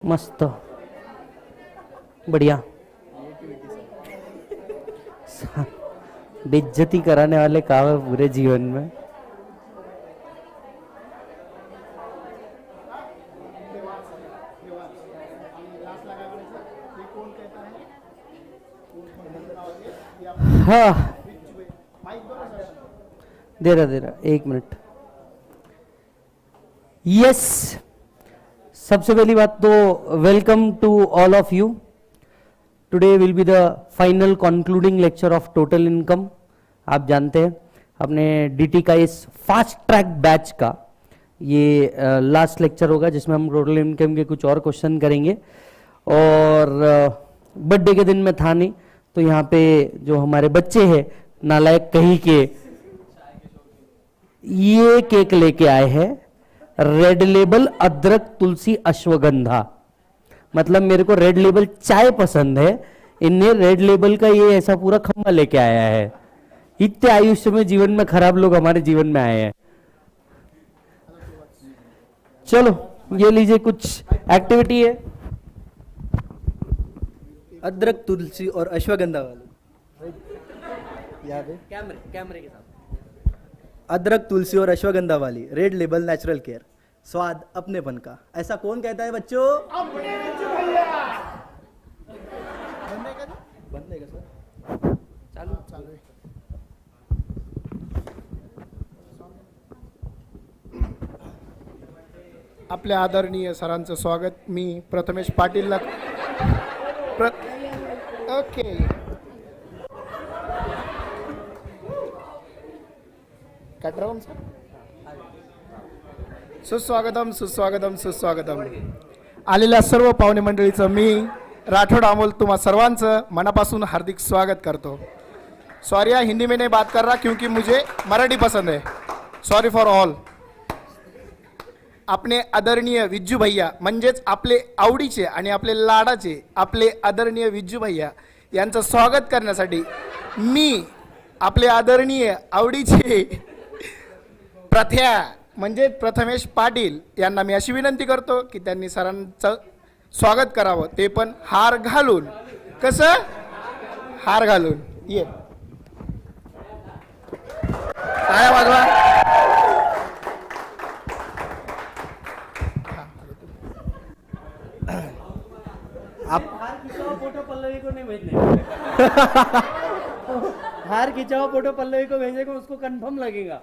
मस्त बढ़िया। बेइज्जती कराने वाले काम है पूरे जीवन में। हाँ दे रहा 1 मिनट। यस, सबसे पहली बात तो welcome to all of you. Today will be the final concluding lecture of total income. आप जानते हैं अपने डीटी का इस फास्ट ट्रैक बैच का ये लास्ट लेक्चर होगा जिसमें हम टोटल इनकम के कुछ और क्वेश्चन करेंगे। और बर्थडे के दिन में था नहीं तो यहाँ पे जो हमारे बच्चे हैं नालायक कहीं के ये केक लेके आए हैं, रेड लेबल अदरक तुलसी अश्वगंधा। मतलब मेरे को रेड लेबल चाय पसंद है, इनने रेड लेबल का ये ऐसा पूरा खम्मा लेके आया है। इतने आयुष्य में जीवन में खराब लोग हमारे जीवन में आए हैं। चलो ये लीजिए, कुछ एक्टिविटी है। अदरक तुलसी और अश्वगंधा वाली याद है? कैमरे के साथ अदरक तुलसी और अश्वगंधा वाली रेड लेबल नेचुरल केयर, स्वाद अपनेपन का। ऐसा कौन कहता है बच्चों? बंद है क्या सर? चालू। आपल्या आदरणीय सरांचं स्वागत। मी प्रथमेश पाटीलला ओके कटरावून सर सुस्वागतम आलेल्या सर्व पाहुणे मंडळीचं मी राठोड अमोल तुम्हा सर्वांचं मनापासून हार्दिक स्वागत करतो। सॉरी हिंदी में नहीं बात कर रहा क्योंकि मुझे मराठी पसंद है। Sorry for all. आपले आदरणीय विज्जू भैया म्हणजेच आपले आवडीचे आणि आपले लाडाचे आपले आदरणीय विज्जू भैया यांचं स्वागत करण्यासाठी मी आपले आदरणीय आवडीचे प्रथ्या म्हणजे प्रथमेश पाटील यांना मी अशी विनंती करतो की त्यांनी सरांचं स्वागत करावं, ते पण हार घालून। कसं हार घालून? ये टाळ्या वाजवा। आप हार खिंचा हुआ फोटो पल्लवी को नहीं भेजने हार खिंचा हुआ फोटो पल्लवी को भेजने को उसको कंफर्म लगेगा।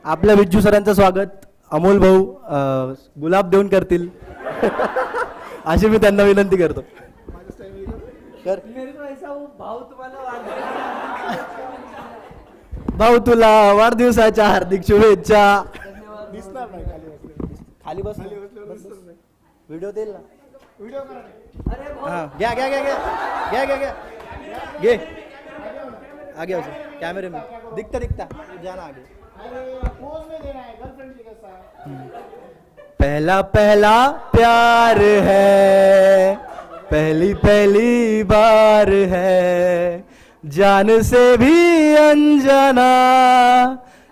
आपल्या विज्जू सरांचं स्वागत अमोल भाऊ गुलाब देऊन करतील अशी मी त्यांना विनंती करतो। मेरे को ऐसा वो भाऊ तुला वाढदिवसाच्या हार्दिक शुभेच्छा। दिसणार नाही खाली बस व्हिडिओ देईल ना। व्हिडिओ अरे हाँ गया गे आगे आओ कैमरे में दिखता जाना आगे। पोज में देना है गर्लफ्रेंड के साथ। पहला प्यार है, पहली बार है, जान से भी अनजाना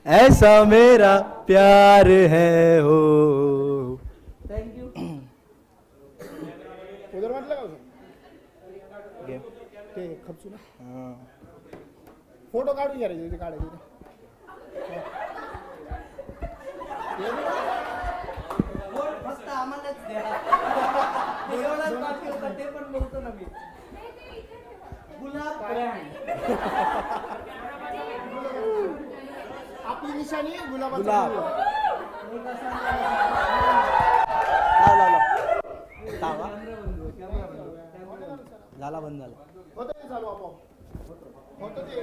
ऐसा मेरा प्यार है हो। Thank you. उधर म्हटलं का ते खपसू ना फोटो काढून घ्या रे, तिथे काढायचे फक्त आम्हालाच द्या। एवढाच बाकी होता ते पण बोलतो ना मी। गुलाब ब्रँड आपली निशाणी गुलाबाचा गुलाब। फूल। लाव झाला बंद झाला। होतं ते चालू आपोआप होतं ते।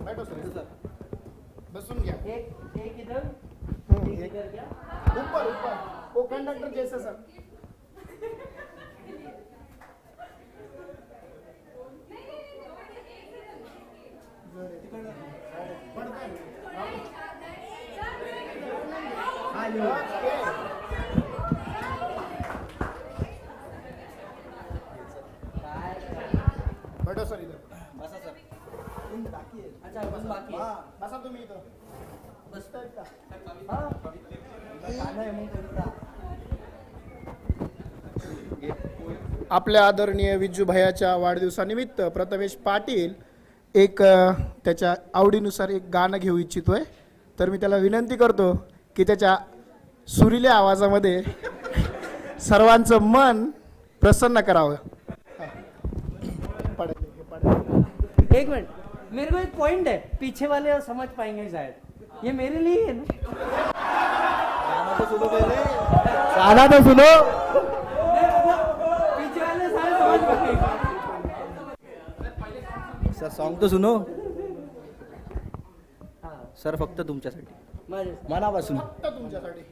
बैठो सर, बसून घ्या। एक इधर इधर क्या? ऊपर वो कंडक्टर जैसा सर। पडो सर इथं. अच्छा अजून बाकी आहे. बसा तुम्ही इथं. बसतायत का? आपल्या आदरणीय विज्जू भैयाच्या वाढदिवसानिमित्त प्रथमेश पाटील एक त्याच्या आवडीनुसार एक गाणं घेऊ इच्छितोय. तर मी त्याला विनंती करतो की त्याच्या सुरील्या आवाजामध्ये सर्वांचं मन प्रसन्न करावं. एक मिनट, मेरे को एक पॉइंट है, पीछे वाले समझ पाएंगे शायद, ये मेरे लिए है ना. गाना तो सुनो पहले, गाना तो सुनो. पीछे वाले सारे समझ पाएंगे. सर सॉन्ग तो सुनो. सर फक्त तुमच्यासाठी मनापासून. तुमच्यासाठी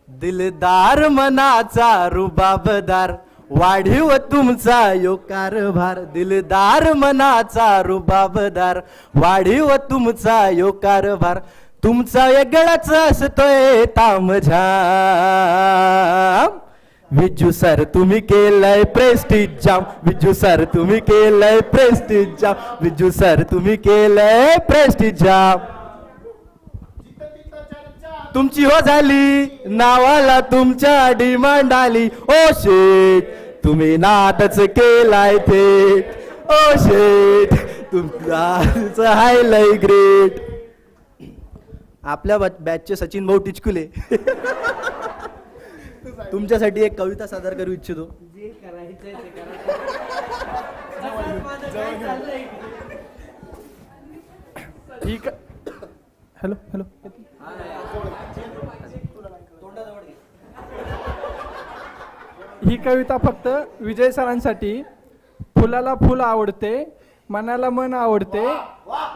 दिलदार मनाचा रुबाबदार वाढीव तुमचा यो कारभार. दिलदार मनाचा रुबाबदार वाढीव तुमचा यो कारभार. तुमचा वेगळाच असतोय तामझाम. विज्जू सर तुम्ही केलंय प्रेस्टिज जाम. विज्जू सर तुम्ही केलंय प्रेस्टिज जाम. विज्जू सर तुम्ही केलंय प्रेस्टिज जाम. तुमची हो झाली नावाला तुमच्या डिमांड आली. ओ शेट तुम्ही नादच केलाय थेट. ओ शेट तुमचा हायलाय ग्रेट. आपल्या बॅचचे सचिन भाऊ टिचकुले तुमच्यासाठी एक कविता सादर करू इच्छितो. जे करायचंय ते करा. माझं काय चाललंय? ठीक. Hello hello. ही कविता फक्त विजय सरांसाठी. फुलाला फुल आवडते, मनाला मन आवडते,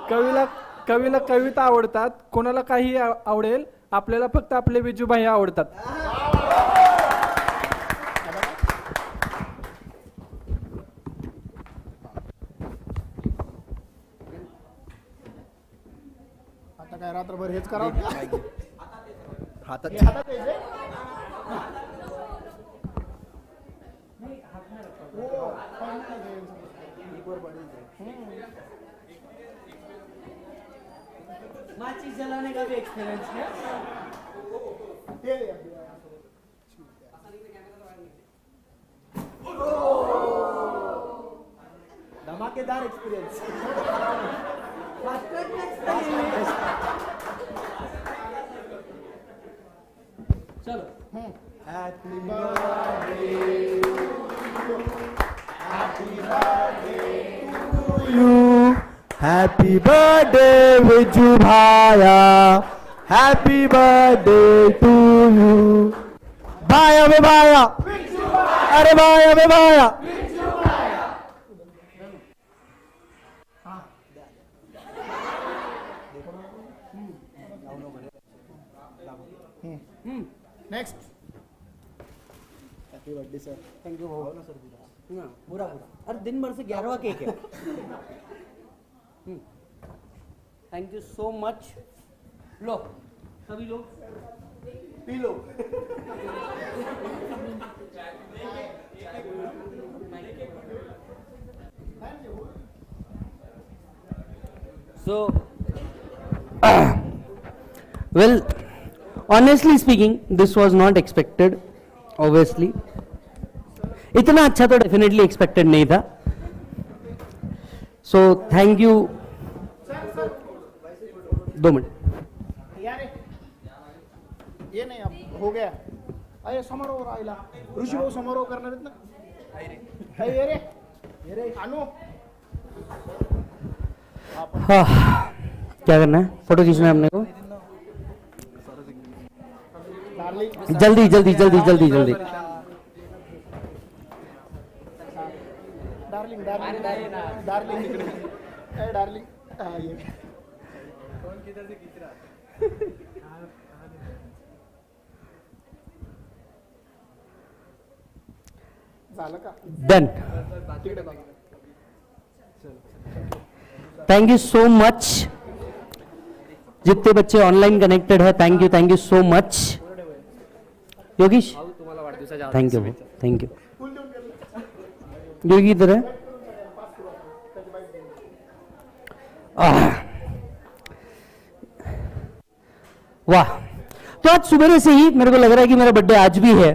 कवीला कविता आवडतात. कोणाला काही आवडेल, आपल्याला फक्त आपले विजू भाई आवडतात. आता काय रात्रभर हेच करावं. हातात माचिस जलाने का भी एक्सपीरियंस है. धमाकेदार एक्सपिरियन्स. चलो. हॅपी हॅपी बर्थडे विजू भाया. Happy birthday to you. भाया वे भाया. अरे भाया वे भाया. Next. Happy birthday sir. Thank you भाऊ. हाँ, पूरा पूरा. अरे दिन भर से 11वां केक है. Thank you so much. लो सभी लोग पी लो. So, well, honestly speaking, this was not expected. Obviously, इतना अच्छा तो definitely expected नहीं था. So, thank you. 2 मिनट. यार ये नाही हो गया. अरे समारोह राहिला. ऋषी भाऊ समारोह करणार आहेत ना. ये रे आणू. हाँ, क्या करना है? फोटो खींचना है हमने को. जल्दी जल्दी जल्दी जल्दी जल्दी. डार्लिंग इकडे. डार्लिंग ये झालं का. Done. Thank you so much. जितने बच्चे ऑनलाइन कनेक्टेड है, thank you so much. Yogish thank you. Yogi इधर है. वाह, तो आज सुबह से ही मेरे को लग रहा है कि मेरा बर्थडे आज भी है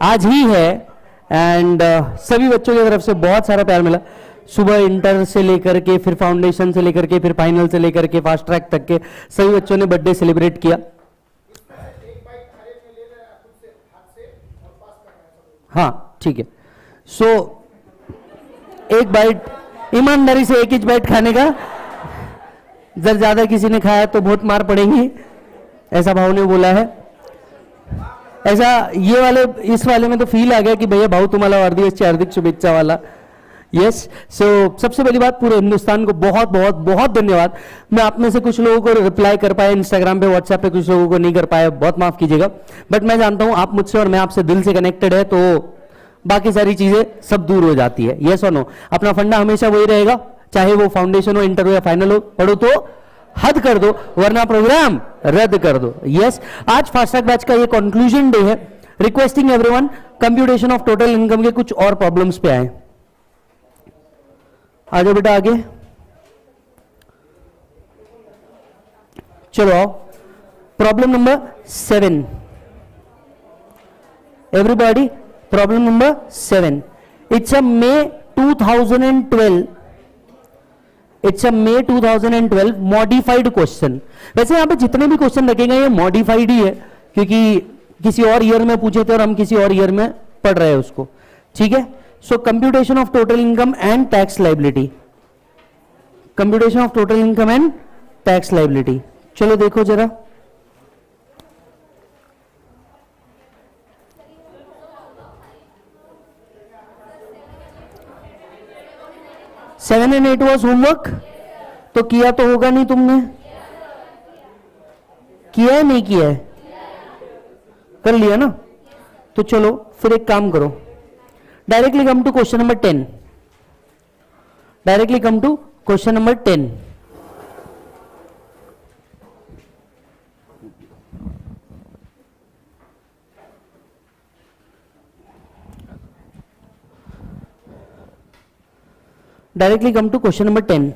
आज ही है। एंड सभी बच्चों की तरफ से बहुत सारा प्यार मिला। सुबह इंटर से लेकर के, फिर फाउंडेशन से लेकर के, फिर फाइनल से लेकर के, फास्ट ट्रैक तक के सभी बच्चों ने बर्थडे सेलिब्रेट किया। हाँ ठीक है। सो एक बाइट, ईमानदारी से एक ही बाइट खाने का, जब ज्यादा किसी ने खाया तो बहुत मार पड़ेंगी, ऐसा भाव ने बोला है। ऐसा ये वाले, इस वाले में तो फील आ गया कि भैया भाऊ तुम्हाला वाढदिवसची हार्दिक शुभेच्छा वाला। यस, सो सबसे पहली बात, पूरे हिंदुस्तान को बहुत बहुत बहुत धन्यवाद। मैं आप में से कुछ लोगों को रिप्लाई कर पाया इंस्टाग्राम पे, व्हाट्सएप पे, कुछ लोगों को नहीं कर पाया, बहुत माफ कीजिएगा। बट मैं जानता हूं आप मुझसे और मैं आपसे दिल से कनेक्टेड है, तो बाकी सारी चीजें सब दूर हो जाती है। यस और नो, अपना फंडा हमेशा वही रहेगा, चाहे वो फाउंडेशन हो, इंटर हो या फाइनल हो। पढ़ो तो हद कर दो, वरना प्रोग्राम रद्द कर दो। यस, आज फास्ट ट्रैक बैच का ये कंक्लूजन डे है। Requesting everyone, computation of total income के कुछ और प्रॉब्लम्स पे आए। आगे बेटा आगे चलो आओ। Problem number 7, everybody, problem number 7। It's a May 2012 modified question. वैसे यहां पे जितने भी क्वेश्चन रखेंगे ये मॉडिफाइड ही है, क्योंकि किसी और ईयर में पूछे थे और हम किसी और ईयर में पढ़ रहे हैं उसको। ठीक है, so computation of total income and tax liability, computation of total income and tax liability. चलो देखो जरा, सेवन एंड 8 वॉज होमवर्क, तो किया तो होगा नहीं, तुमने किया है नहीं किया है, कर लिया ना। तो चलो फिर एक काम करो, directly come to question number 10, directly come to question number 10। Directly come to question number 10।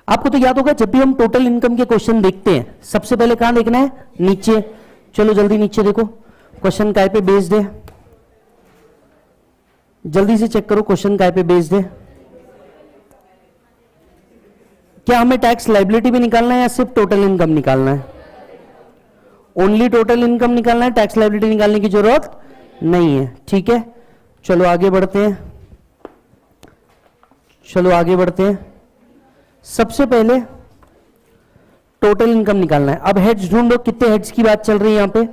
आपको तो याद होगा, जब भी हम टोटल इनकम के क्वेश्चन देखते हैं सबसे पहले कहां देखना है, नीचे। चलो जल्दी नीचे देखो, क्वेश्चन काय पे बेस्ड है, जल्दी से चेक करो क्वेश्चन काय पे बेस्ड है। क्या हमें टैक्स लाइबिलिटी भी निकालना है या सिर्फ टोटल इनकम निकालना है? ओनली टोटल इनकम निकालना है, टैक्स लाइबिलिटी निकालने की जरूरत नहीं है। ठीक है, चलो आगे बढ़ते हैं, चलो आगे बढ़ते हैं। सबसे पहले टोटल इनकम निकालना है। अब हेड्स ढूंढो, कितने हेड्स की बात चल रही है यहां पे?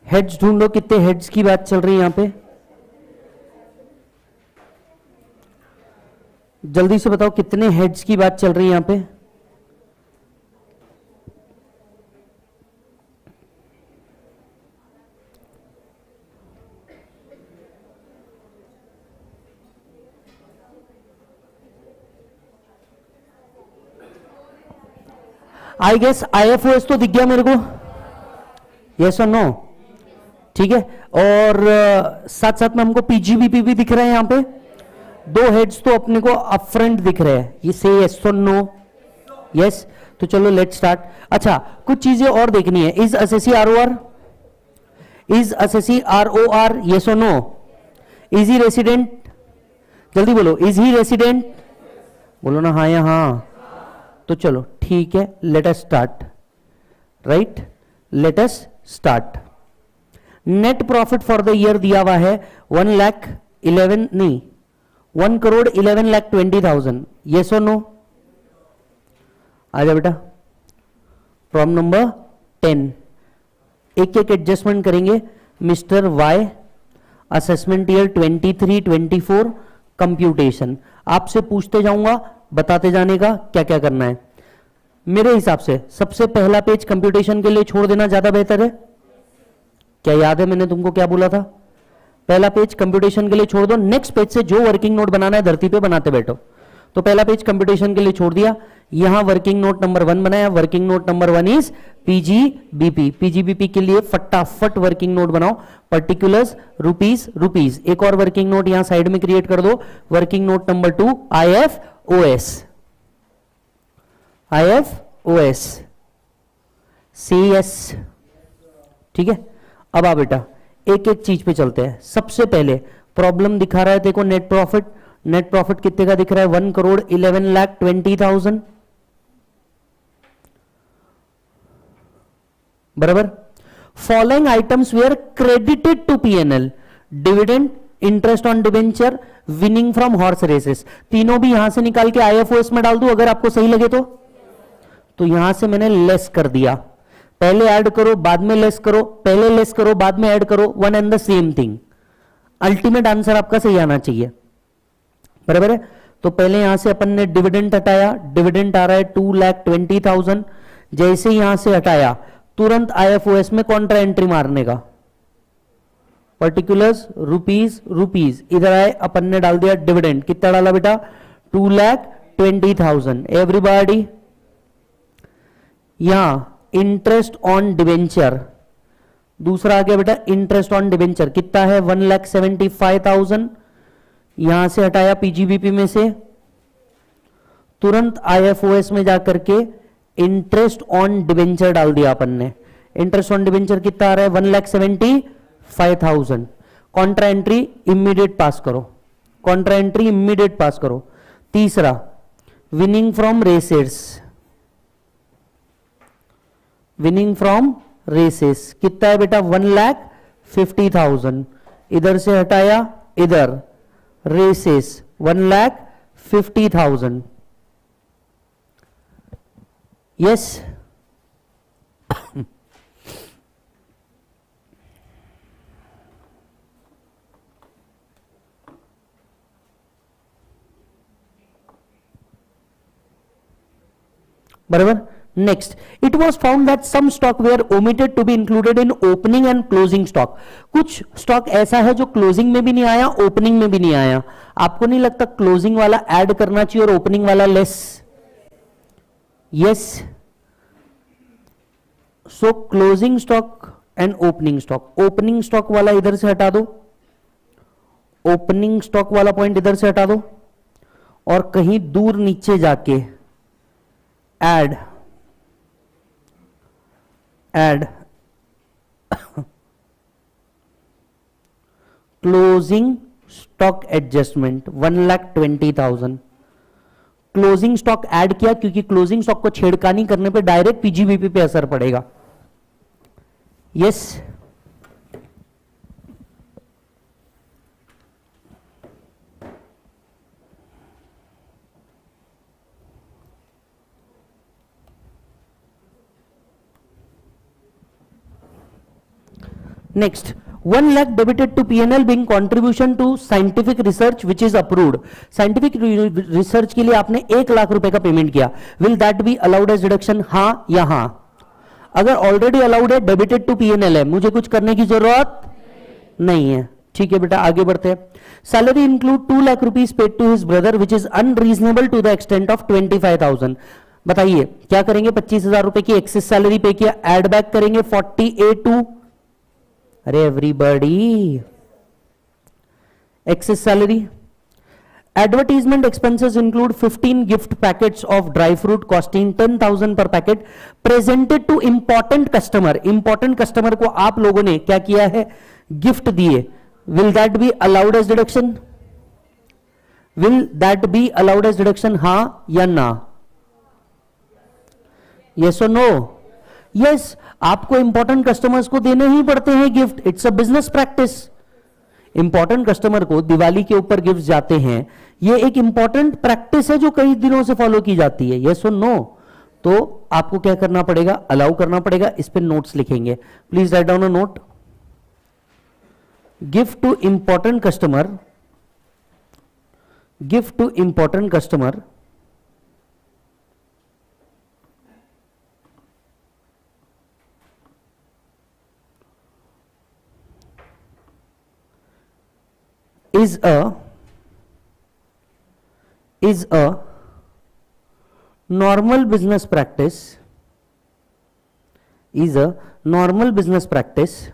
हेड्स ढूंढो, कितने हेड्स की बात चल रही है यहां पे? जल्दी से बताओ कितने हेड्स की बात चल रही है यहां पे? आई गेस IFOS तो दिख गया मेरे को, यस और नो? ठीक है, और साथ साथ में हमको PGBP भी दिख रहा है यहां पे। 2 हेड्स तो अपने को अपफ्रंट दिख रहे हैं, ये से यस और नो? यस, तो चलो लेट स्टार्ट। अच्छा, कुछ चीजें और देखनी है। Is assessee ROR, is assessee ROR, yes और नो? Is he resident? जल्दी बोलो, इज ही रेसिडेंट? बोलो ना हाँ या हाँ। तो चलो ठीक है, let us start. Right, let us start. Net profit for the year दिया हुआ है 1,11,20,000। यस और नो? आ जा बेटा, प्रॉब्लम नंबर 10। एक एक एडजस्टमेंट करेंगे। Mister Y, assessment year 23-24, computation. आपसे पूछते जाऊंगा, बताते जाने का क्या क्या करना है। मेरे हिसाब से सबसे पहला पेज कंप्यूटेशन के लिए छोड़ देना ज्यादा बेहतर है। क्या याद है मैंने तुमको क्या बोला था? पहला पेज कंप्यूटेशन के लिए छोड़ दो, नेक्स्ट पेज से जो वर्किंग नोट बनाना है धरती पे बनाते बैठो। तो पहला पेज कंप्यूटेशन के लिए छोड़ दिया, यहां वर्किंग नोट नंबर 1 बनाया। Working note number 1 is PGBP। PGBP के लिए फटाफट वर्किंग नोट बनाओ। Particulars rupees. एक और वर्किंग नोट यहां साइड में क्रिएट कर दो। Working note number 2 IFOS। IFOS CS, ठीक है। अब आ बेटा एक एक चीज पे चलते हैं। सबसे पहले प्रॉब्लम दिखा रहा है देखो, नेट प्रॉफिट। नेट प्रॉफिट कितने का दिख रहा है? 1,11,20,000 बराबर। Following items were credited to P&L, dividend, interest on debenture, winning from horse races. तीनों भी यहां से निकाल के IFOS में डाल दूं अगर आपको सही लगे तो यहां से मैंने लेस कर दिया। पहले ऐड करो बाद में लेस करो, पहले लेस करो बाद में ऐड करो, one and the same thing. Ultimate answer आपका सही आना चाहिए, बराबर है। तो पहले यहां से अपन ने डिविडेंड हटाया, डिविडेंड आ रहा है 2,20,000। जैसे यहां से हटाया तुरंत IFOS में कॉन्ट्रा एंट्री मारने का, पर्टिकुलर्स रुपीज रुपीज, इधर आए अपन ने डाल दिया डिविडेंड। कितना डाला बेटा? 2,20,000। एवरीबॉडी यहां इंटरेस्ट ऑन डिवेंचर, दूसरा आ गया बेटा इंटरेस्ट ऑन डिवेंचर, कितना है? 1,75,000। यहां से हटाया PGBP में से, तुरंत IFOS में जाकर के इंटरेस्ट ऑन डिवेंचर डाल दिया अपन ने। इंटरेस्ट ऑन डिवेंचर कितना आ रहा है? 1,75,000। कॉन्ट्रा एंट्री इमीडिएट पास करो, कॉन्ट्रा एंट्री इमीडिएट पास करो। तीसरा winning from races, winning from races कितना है बेटा? 1,50,000। इधर से हटाया इधर रेसेस 1,50,000। यस बराबर। Next, it was found that some stock were omitted to be included in opening and closing stock. कुछ स्टॉक ऐसा है जो क्लोजिंग में भी नहीं आया, ओपनिंग में भी नहीं आया। आपको नहीं लगता क्लोजिंग वाला ऐड करना चाहिए और ओपनिंग वाला less? Yes. So closing stock and opening stock, opening stock वाला इधर से हटा दो, ओपनिंग स्टॉक वाला पॉइंट इधर से हटा दो, और कहीं दूर नीचे जाके add closing stock adjustment 1,20,000। Closing stock add किया क्योंकि क्लोजिंग स्टॉक को छेड़खानी करने पे डायरेक्ट PGBP पे असर पड़ेगा। Yes Next, 1 lakh debited to P&L being contribution to scientific research which is approved. Scientific research के लिए आपने 1 लाख रुपए का पेमेंट किया. Will that be allowed as deduction? हाँ या हाँ? अगर ऑलरेडी अलाउड है, डेबिटेड टू P&L है, मुझे कुछ करने की जरूरत नहीं है. ठीक है बेटा, आगे बढ़ते हैं. Salary include 2 lakh rupees paid to his brother which is unreasonable to the extent of 25,000. बताइए क्या करेंगे? 25,000 रुपए की एक्सेस सैलरी पे किया, एड बैक करेंगे 40A2. अरे everybody, excess salary. Advertisement expenses include 15 gift packets of dry fruit costing 10,000 per packet presented to important customer. Important customer को आप लोगों ने क्या किया है? गिफ्ट दिए. Will that be allowed as deduction? Will that be allowed as deduction? हां या ना? यस और नो? यस, आपको इंपॉर्टेंट कस्टमर्स को देने ही पड़ते हैं gift. It's a business practice. Important customer को दिवाली के ऊपर गिफ्ट जाते हैं, ये एक इंपॉर्टेंट प्रैक्टिस है जो कई दिनों से फॉलो की जाती है. यस और नो? तो आपको क्या करना पड़ेगा? अलाउ करना पड़ेगा. इस पे नोट्स लिखेंगे. Please write down a note. Gift to important customer, gift to important customer is a normal business practice, is a normal business practice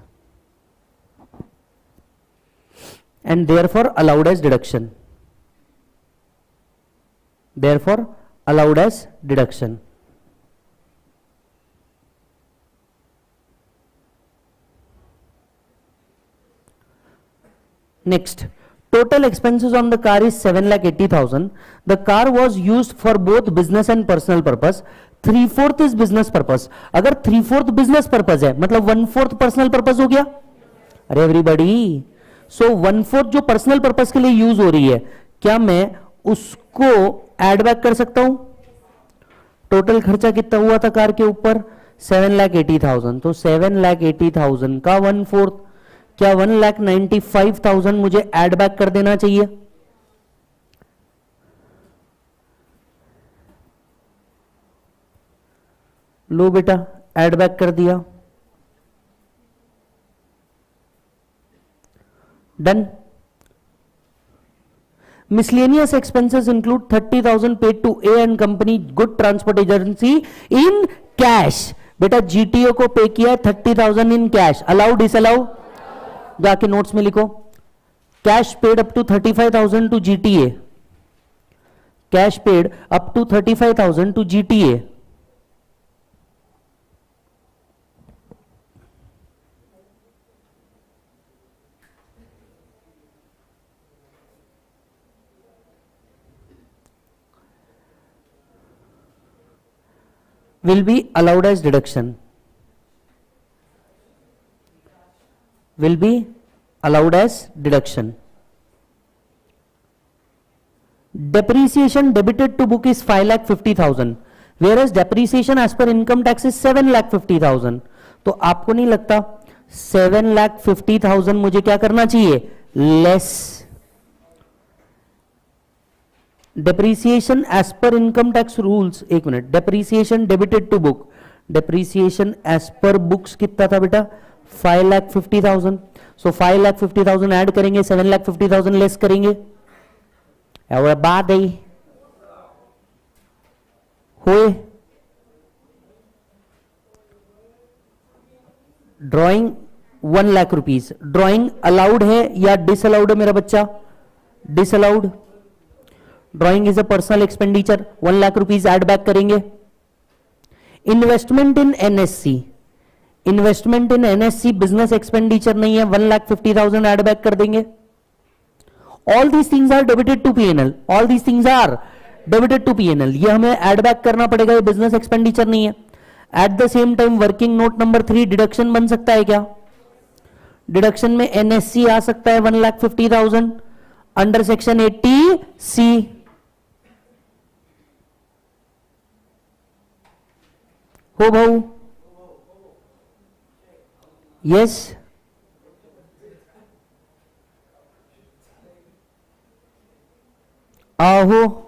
and therefore allowed as deduction. Therefore allowed as deduction. Next, total expenses on the car is 7,80,000. The car was used for both business and personal purpose. 3/4 is business purpose. अगर 3/4 business purpose है मतलब 1/4 personal purpose हो गया. अरे everybody, so 1/4 जो personal purpose के लिए use हो रही है, क्या मैं उसको एड बैक कर सकता हूं? टोटल खर्चा कितना हुआ था कार के ऊपर? 7,80,000. तो 7,80,000 का 1/4, क्या 1,95,000 मुझे ऐड बैक कर देना चाहिए? लो बेटा, ऐड बैक कर दिया. Done. Miscellaneous expenses include 30,000 paid to A and Company Good Transport Agency in cash. बेटा GTO को पे किया 30,000 इन कैश. Allow disallow? जाके नोट्स में लिखो. Cash paid up to 35,000 to GTA. Cash paid up to 35,000 to GTA. will be allowed as deduction. Will be allowed as deduction. Depreciation debited to book is 5,50,000, whereas depreciation as per income tax is 7,50,000. तो आपको नहीं लगता 7,50,000 मुझे क्या करना चाहिए? Less. Depreciation as per income tax rules, एक minute, depreciation debited to book, depreciation as per books कितना था बेटा? 5,50,000. सो 5,50,000 ऐड करेंगे, 7,50,000 लेस करेंगे. बात आई होए. Drawing 1 lakh rupees. Drawing allowed है या डिसअलाउड है मेरा बच्चा? Disallowed. Drawing is a personal expenditure. 1 lakh rupees add back करेंगे. Investment in NSC, investment in NSC business expenditure नहीं है. 1,50,000 ऐड बैक कर देंगे. All these things are debited to P&L. All these things are debited to P&L. ये हमें add back करना पड़ेगा, ये बिजनेस एक्सपेंडिचर नहीं है. At the same time working note number 3 deduction बन सकता है क्या? डिडक्शन में NSC आ सकता है 1,50,000 अंडर सेक्शन 80C. हो भाऊ? यस. आहो.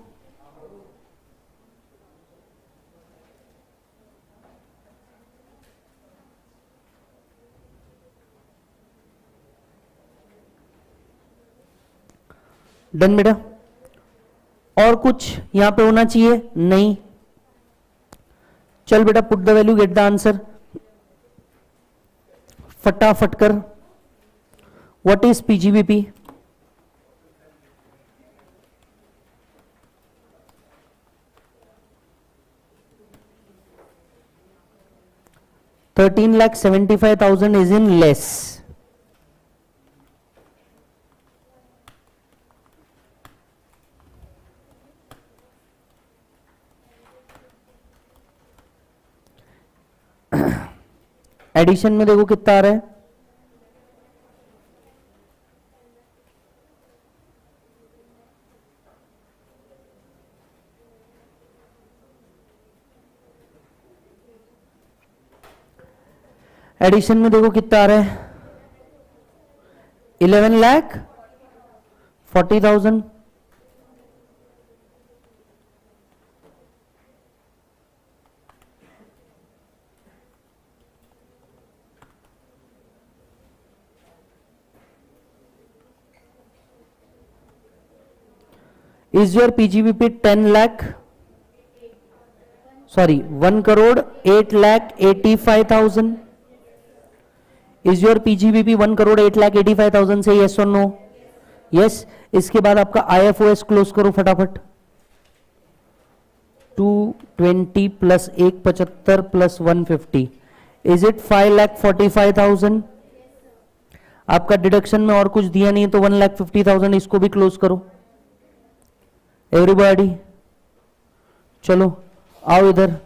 डन बेटा. और कुछ यहां पे होना चाहिए? नहीं. चल बेटा, put the value, get the answer. फटाफट कर. What is PGBP? $13,75,000 is in less. Addition में देखो कितना आ रहा है. एडिशन में देखो कितना आ रहा है? 11,40,000. Is your PGBP 10 lakh? Sorry, 1,08,85,000. Is your PGBP 1,08,85,000 से yes or no? Yes. इसके बाद आपका IFOS क्लोज करो फटाफट. 220 प्लस 175 प्लस 150. Is it 5,45,000? आपका डिडक्शन में और कुछ दिया नहीं है तो 1,50,000 इसको भी क्लोज करो एवरीबॉडी। चलो आओ इधर,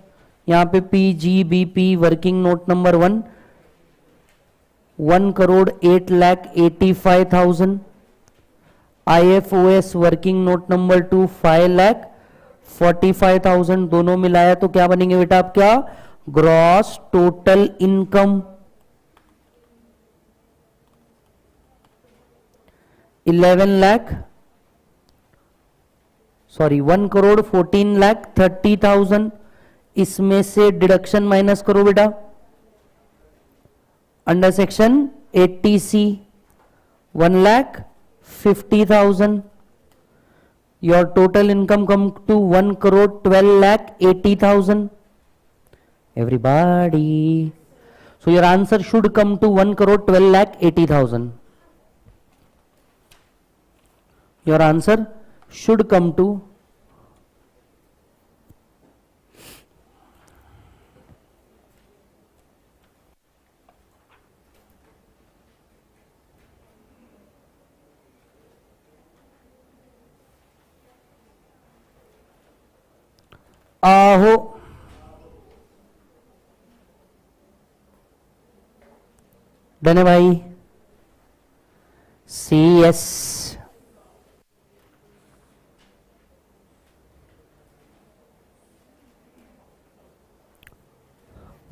यहां पे PGBP working note number 1,08,85,000। IFOS working note number 2 5,45,000। दोनों मिलाया तो क्या बनेंगे बेटा आप, क्या ग्रॉस टोटल इनकम 1,14,30,000। इसमें से डिडक्शन माइनस करो बेटा under section 80C 1,50,000। Your total income come to 1,12,80,000 everybody. So your answer should come to 1,12,80,000. Your answer should come to आहो डन है भाई। CS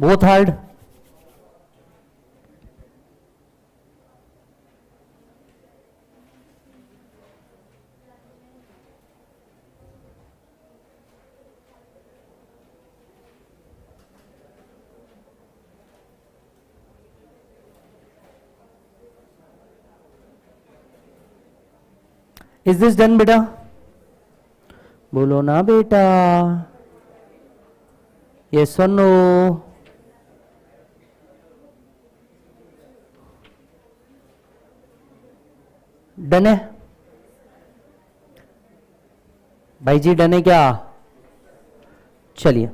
बहुत हार्ड। इज दिस डन बेटा, बोलो ना बेटा, यस और नो। डन है भाई जी, डन है क्या? चलिए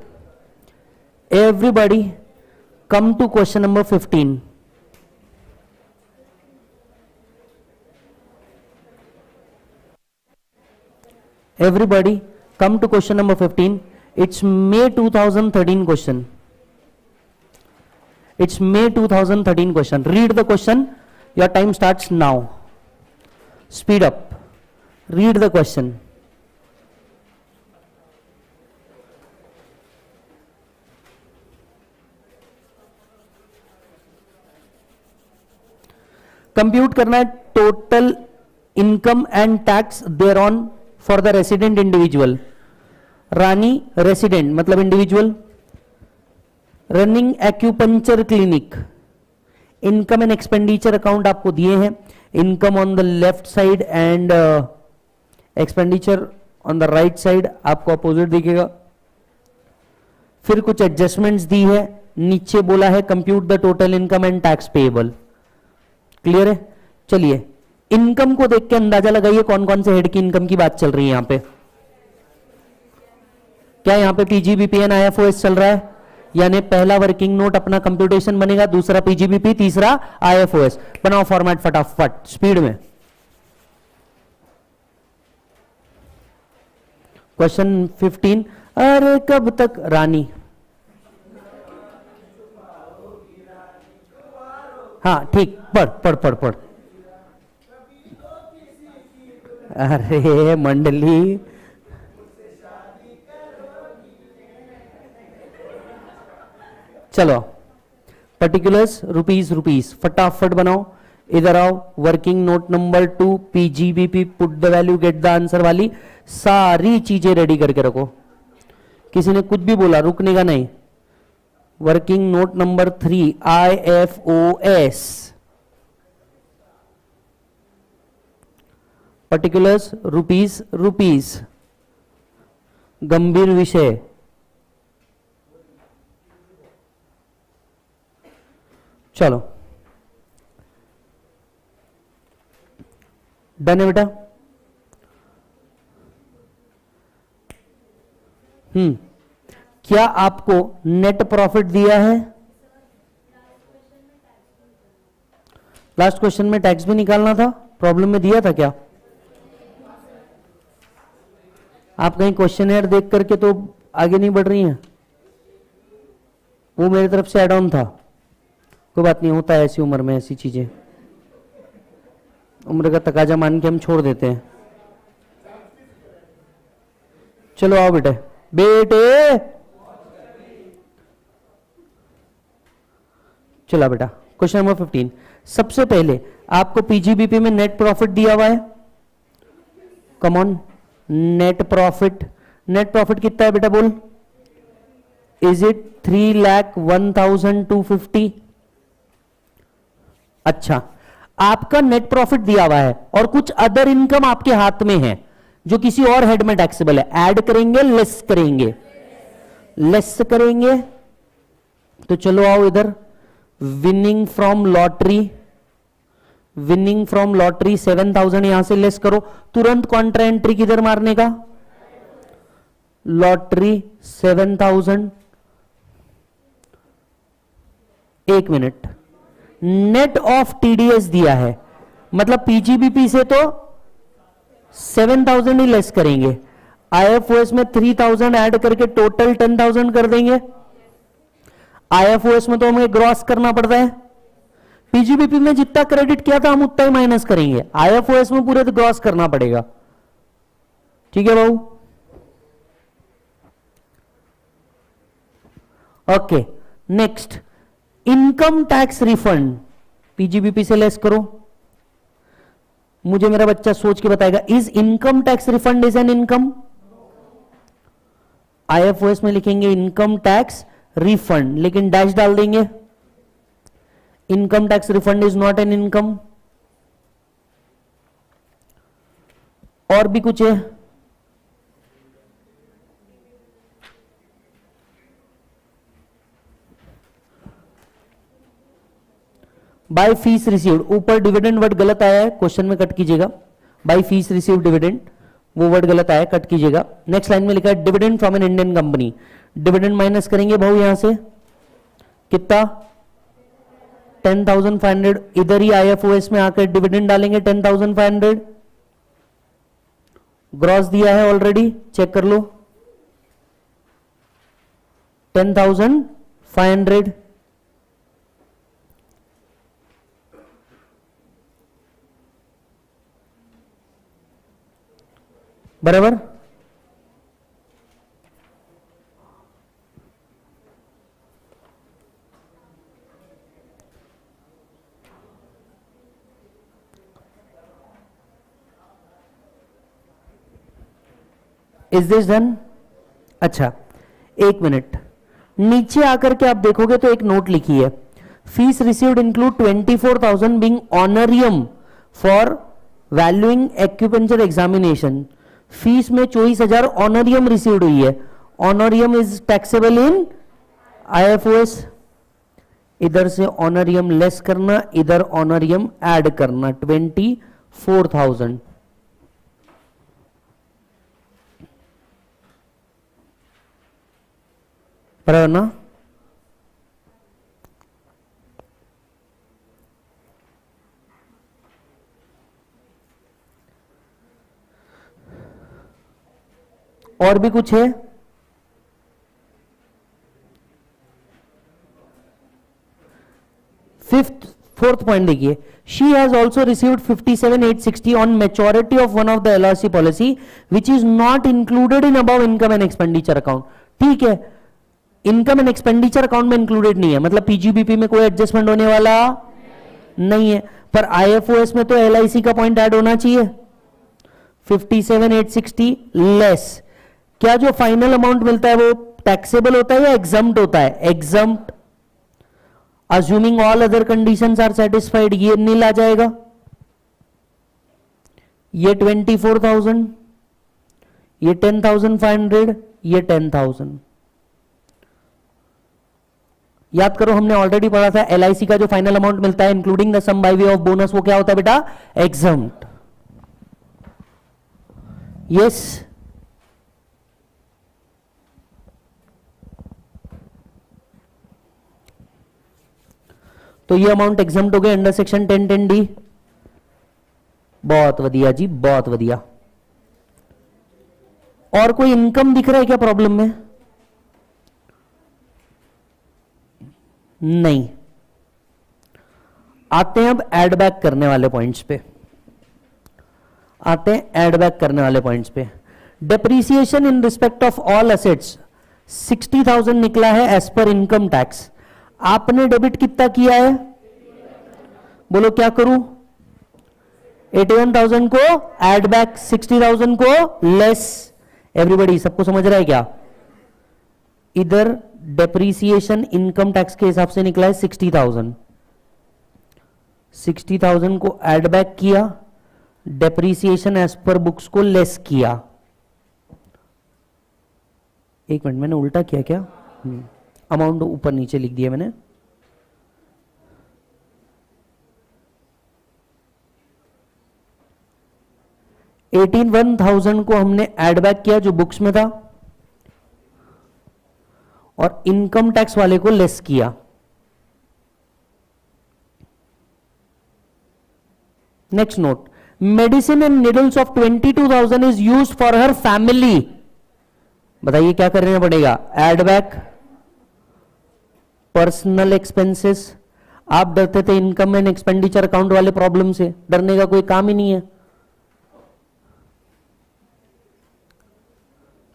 everybody come to question number 15। Everybody come to question number 15. It's May 2013 question. It's May 2013 question. Read the question. Your time starts now. Speed up. Read the question. Compute करना है total income and tax thereon for the resident individual. Rani resident मतलब individual, running acupuncture clinic. Income and expenditure account आपको दिए हैं, income on the left side and expenditure on the right side, आपको opposite दिखेगा। फिर कुछ एडजस्टमेंट्स दी है, नीचे बोला है compute the total income and tax payable. Clear है? चलिए इनकम को देख के अंदाजा लगाइए कौन कौन से हेड की इनकम की बात चल रही है यहां पे। क्या यहां पे PGBPN IFOS चल रहा है? यानी पहला वर्किंग नोट अपना कंप्यूटेशन बनेगा, दूसरा PGBP, तीसरा IFOS। बनाओ फॉर्मेट फटाफट स्पीड में। क्वेश्चन 15। अरे कब तक रानी, हाँ ठीक, पढ़ पढ़ पढ़ पढ़। अरे मंडली, चलो पर्टिकुलर्स रुपीस फटाफट बनाओ। इधर आओ, working note number 2 PGBP put the value get the answer वाली सारी चीजें रेडी करके रखो। किसी ने कुछ भी बोला रुकने का नहीं। Working note number 3 IFOS particulars rupees गंभीर विषय। चलो डन है बेटा। क्या आपको नेट प्रॉफिट दिया है? लास्ट क्वेश्चन में टैक्स भी निकालना था, प्रॉब्लम में दिया था क्या? आप कहीं क्वेश्चन देख करके तो आगे नहीं बढ़ रही हैं, वो मेरी तरफ से ऐड ऑन था। कोई बात नहीं, होता है ऐसी उम्र में ऐसी चीजें, उम्र का तकाजा मान के हम छोड़ देते हैं। चलो आओ बेटे, बेटे चलो बेटा, क्वेश्चन नंबर 15। सबसे पहले आपको पीजीबीपी में नेट प्रॉफिट दिया हुआ है। Come on, net profit, net profit कितना है बेटा बोल? Is it 3,01,250? अच्छा, आपका नेट प्रॉफिट दिया हुआ है और कुछ अदर इनकम आपके हाथ में है जो किसी और हेड में टैक्सेबल है। ऐड करेंगे, लेस करेंगे? लेस करेंगे। तो चलो आओ इधर, winning from lottery, winning from lottery 7,000 यहां से लेस करो। तुरंत कॉन्ट्रा एंट्री किधर मारने का? लॉटरी 7,000। एक मिनट, नेट ऑफ टीडीएस दिया है, मतलब पीजीबीपी से तो 7,000 ही लेस करेंगे। आईएफओएस में 3,000 ऐड करके टोटल 10,000 कर देंगे। आईएफओएस में तो हमें ग्रॉस करना पड़ता है, पीजीबीपी में जितना क्रेडिट किया था हम उतना ही माइनस करेंगे। आईएफओएस में पूरे तो ग्रॉस करना पड़ेगा। ठीक है बाबू? Okay, next, income tax refund PGBP से लेस करो। मुझे मेरा बच्चा सोच के बताएगा, is income tax refund is an income? IFOS में लिखेंगे इनकम टैक्स रिफंड, लेकिन डैश डाल देंगे, income tax refund is not an income. और भी कुछ है? बाय फीस रिसीव्ड, ऊपर डिविडेंड वर्ड गलत आया है, क्वेश्चन में कट कीजिएगा। बाय फीस रिसीव्ड डिविडेंड, वो वर्ड गलत आया, कट कीजिएगा। नेक्स्ट लाइन में लिखा है dividend from an Indian company, dividend minus करेंगे भाऊ यहां से, कितना? 10,500। इधर ही आईएफओएस में आकर डिविडेंड डालेंगे 10,500। ग्रॉस दिया है ऑलरेडी, चेक कर लो, 10,500। बराबर? Is this done? अच्छा, एक मिनट, नीचे आकर के आप देखोगे तो एक नोट लिखी है, fees received include 24,000 being honorarium for valuing acupuncture examination. Fees में 24,000 ऑनरियम रिसीव्ड हुई है। Honorarium is taxable in IFOS. इधर से ऑनरियम लेस करना, इधर ऑनरियम ऐड करना, 24,000। बराबर ना? और भी कुछ है? फोर्थ पॉइंट देखिए, she has also received 57,860 on maturity of one of the LRC policy which is not included in above income and expenditure account. ठीक है, इनकम एंड एक्सपेंडिचर अकाउंट में इंक्लूडेड नहीं है, मतलब पीजीबीपी में कोई एडजस्टमेंट होने वाला नहीं है, पर आईएफओएस में तो एलआईसी का पॉइंट ऐड होना चाहिए। 57,860 लेस, क्या जो फाइनल अमाउंट मिलता है वो टैक्सेबल होता है या एग्जम्प्ट होता है? Exempt. Assuming all other conditions are satisfied, ये नील आ जाएगा। ये 24,000, ये 10,500, ये 10,000। याद करो, हमने ऑलरेडी पढ़ा था एलआईसी का जो फाइनल अमाउंट मिलता है including the sum by way of bonus, वो क्या होता है बेटा? एग्जम्प्ट। यस, तो ये अमाउंट एग्जाम्प्ट हो गए अंडर सेक्शन 1010D। बहुत बढ़िया जी, बहुत बढ़िया। और कोई इनकम दिख रहा है क्या प्रॉब्लम में? नहीं। आते हैं अब एड बैक करने वाले पॉइंट्स पे, आते हैं एड बैक करने वाले पॉइंट्स पे। Depreciation in respect of all assets 60,000 निकला है एज पर इनकम टैक्स। आपने डेबिट कितना किया है? बोलो क्या करूं? 81,000 को एड बैक, 60,000 को लेस। एवरीबॉडी सबको समझ रहा है क्या? इधर डेप्रीसिएशन इनकम टैक्स के हिसाब से निकला है 60,000। 60,000 को एड बैक किया, डेप्रीसिएशन एज पर बुक्स को लेस किया। एक मिनट, मैंने उल्टा किया क्या? अमाउंट ऊपर नीचे लिख दिया मैंने। $81,000 को हमने एड बैक किया जो बुक्स में था, और इनकम टैक्स वाले को लेस किया। Next note, medicine and needles of 22,000 is used for her family. बताइए क्या करना पड़ेगा? Add back personal expenses. आप डरते थे इनकम एंड एक्सपेंडिचर अकाउंट वाले प्रॉब्लम से, डरने का कोई काम ही नहीं है।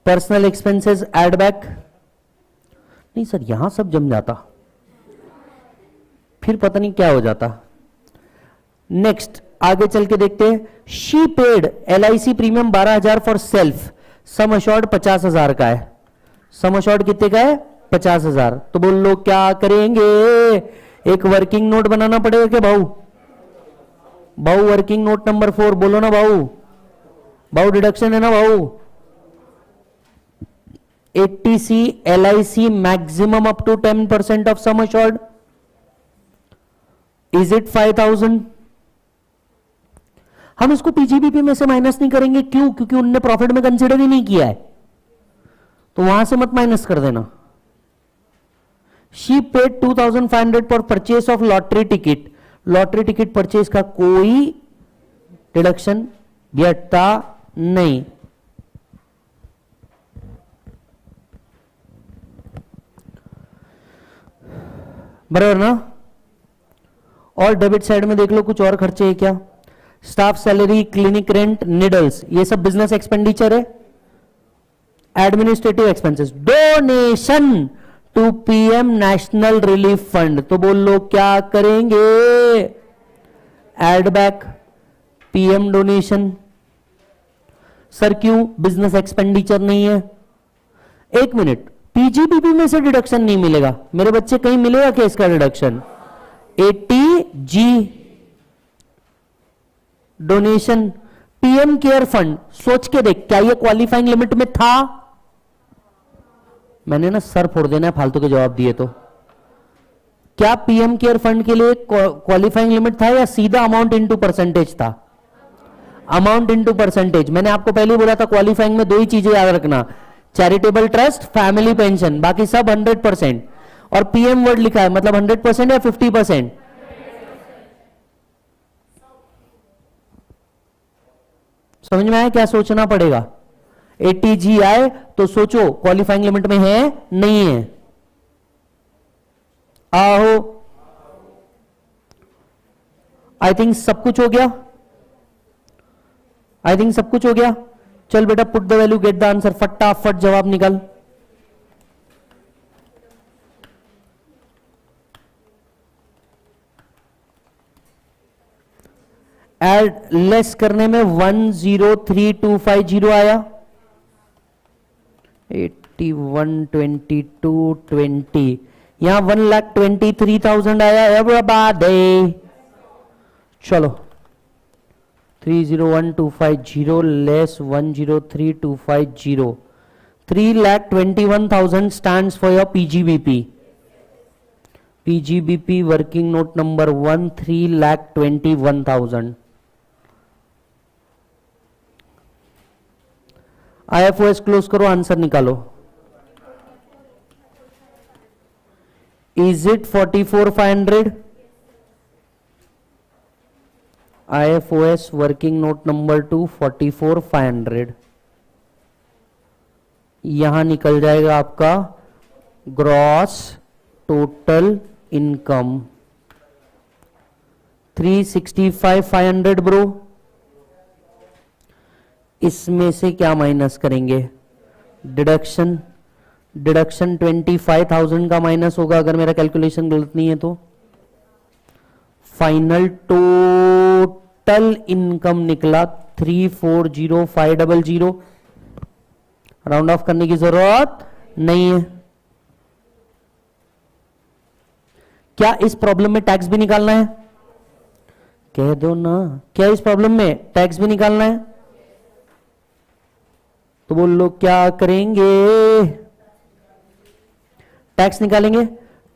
Personal expenses add back. नहीं सर, यहां सब जम जाता, फिर पता नहीं क्या हो जाता। नेक्स्ट आगे चल के देखते हैं। She paid LIC premium 12,000 for self, sum assured 50,000 का है। सम अशोर्ड कितने का है? 50,000। तो बोल लो क्या करेंगे? एक वर्किंग नोट बनाना पड़ेगा क्या भाऊ? भाऊ वर्किंग नोट नंबर 4 बोलो ना भाऊ। भाऊ डिडक्शन है ना भाऊ? 80C LIC maximum up to 10% of sum assured. Is it 5,000? हम इसको पीजीबीपी में से माइनस नहीं करेंगे। क्यों? क्योंकि उनने प्रॉफिट में कंसीडर ही नहीं किया है, तो वहां से मत माइनस कर देना। She paid 2,500 for purchase of lottery ticket. Lottery ticket purchase का कोई डिडक्शन बैठता नहीं। बराबर ना? और डेबिट साइड में देख लो कुछ और खर्चे है क्या? Staff salary, clinic rent, needles, ये सब बिजनेस एक्सपेंडिचर है। Administrative expenses, donation to PM national relief fund. तो बोल लो क्या करेंगे? Add back PM donation. Sir क्यों? बिजनेस एक्सपेंडिचर नहीं है। एक मिनट, पीजीबीपी में से डिडक्शन नहीं मिलेगा मेरे बच्चे, कहीं मिलेगा क्या इसका deduction? 80G donation. PM care fund, सोच के देख क्या ये क्वालिफाइंग लिमिट में था? मैंने ना सर फोड़ देना है फालतू के जवाब दिए तो। क्या PM केयर फंड के लिए क्वालिफाइंग लिमिट था या सीधा अमाउंट इनटू परसेंटेज था? Amount into percentage. मैंने आपको पहले ही बोला था क्वालिफाइंग में दो ही चीजें याद रखना, चैरिटेबल ट्रस्ट, फैमिली पेंशन, बाकी सब 100%। और PM वर्ड लिखा है मतलब 100% या 50%? समझ में आया क्या सोचना पड़ेगा? 80G आए तो सोचो क्वालिफाइंग लिमिट में है नहीं है। आहो, आई थिंक सब कुछ हो गया। आई थिंक सब कुछ हो गया। चल बेटा put the value, get the answer, फटाफट जवाब निकल। एड लेस करने में 103,250 आया। 81,22,20 यहां 1,23,000 आया। एवरीबॉडी चलो 301,250 less 103,250, 3,21,000 stands for your PGBP. PGBP working note number 1, 3,21,000. IFOS close करो, आंसर निकालो। Is it 44,500? IFOS working note number 2 44,500, यहां निकल जाएगा आपका ग्रॉस टोटल इनकम 365,500 ब्रो। इसमें से क्या माइनस करेंगे? डिडक्शन 25,000 का माइनस होगा अगर मेरा कैलकुलेशन गलत नहीं है तो। फाइनल टोटल इनकम निकला 340,500। राउंड ऑफ करने की जरूरत नहीं है। क्या इस प्रॉब्लम में टैक्स भी निकालना है? कह दो ना, क्या इस प्रॉब्लम में टैक्स भी निकालना है? तो बोल लो क्या करेंगे? टैक्स निकालेंगे।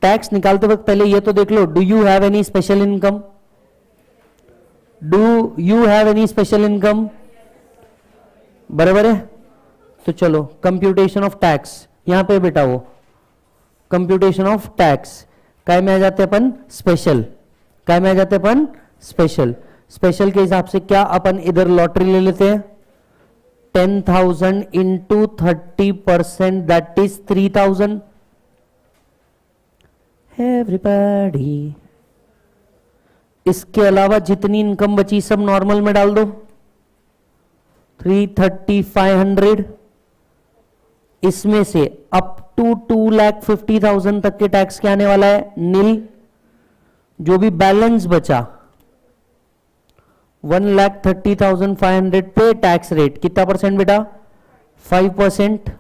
टैक्स निकालते वक्त पहले ये तो देख लो, do you have any special income? Do you have any special income? बराबर है। तो चलो कंप्यूटेशन ऑफ टैक्स, यहां पे बेटा वो कंप्यूटेशन ऑफ टैक्स काय में आ जाते अपन? स्पेशल। काय में आ जाते अपन? स्पेशल। स्पेशल के हिसाब से क्या अपन इधर लॉटरी ले लेते हैं? 10,000 इंटू 30%, दैट इज 3,000। एवरीबॉडी, इसके अलावा जितनी इनकम बची सब नॉर्मल में डाल दो। 330,500, इसमें से अप टू 2,50,000 तक के टैक्स क्या आने वाला है? नील। जो भी बैलेंस बचा 1,30,500 पे टैक्स रेट कितना परसेंट बेटा? 5%।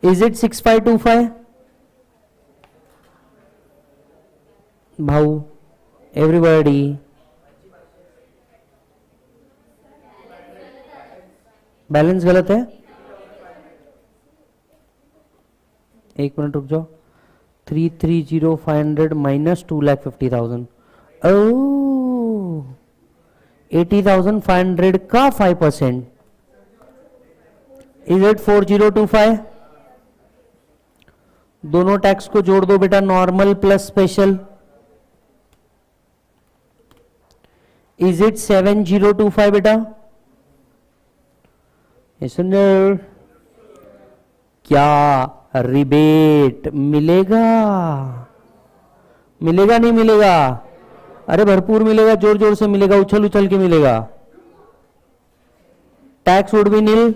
Is it 6525? भाऊ एवरीबॉडी, बैलेंस गलत है। एक मिनट रुक जाओ। 330,500 माइनस 2,50,000, ओ 80,500 का 5%। Is it 4025? दोनों टैक्स को जोड़ दो बेटा, normal plus special. Is it 7025 बेटा? सुंदर, क्या रिबेट मिलेगा? मिलेगा नहीं मिलेगा? अरे भरपूर मिलेगा, जोर जोर से मिलेगा, उछल उछल के मिलेगा। Tax would B Neil.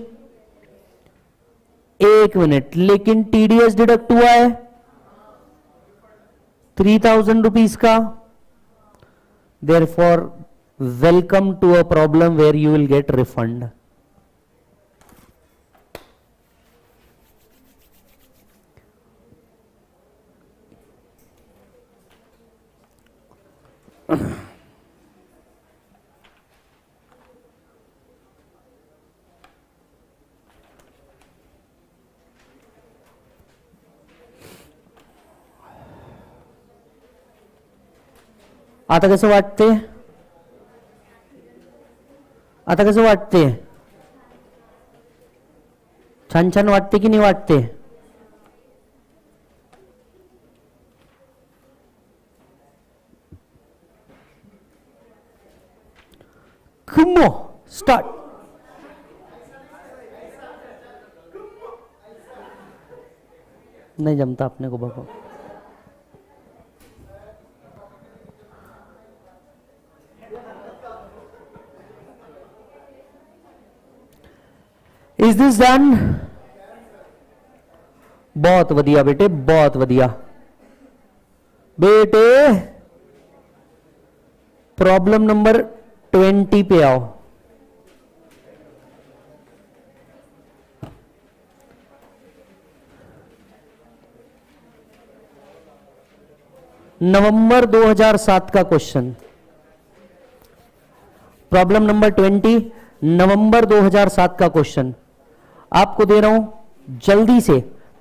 एक मिनट, लेकिन टीडीएस डिडक्ट हुआ है 3,000 रुपीज का। Therefore welcome to a problem where you will get refund. आता कसं वाटते? आता कसं वाटते? छान छान वाटते की नाही वाटते? Come on, start. नहीं जमता अपने को बाबा। Is this done? बहुत वधिया बेटे, बहुत वधिया बेटे। प्रॉब्लम नंबर 20 पे आओ। नवंबर 2007 का क्वेश्चन। प्रॉब्लम नंबर 20 नवंबर 2007 का क्वेश्चन आपको दे रहा हूं। जल्दी से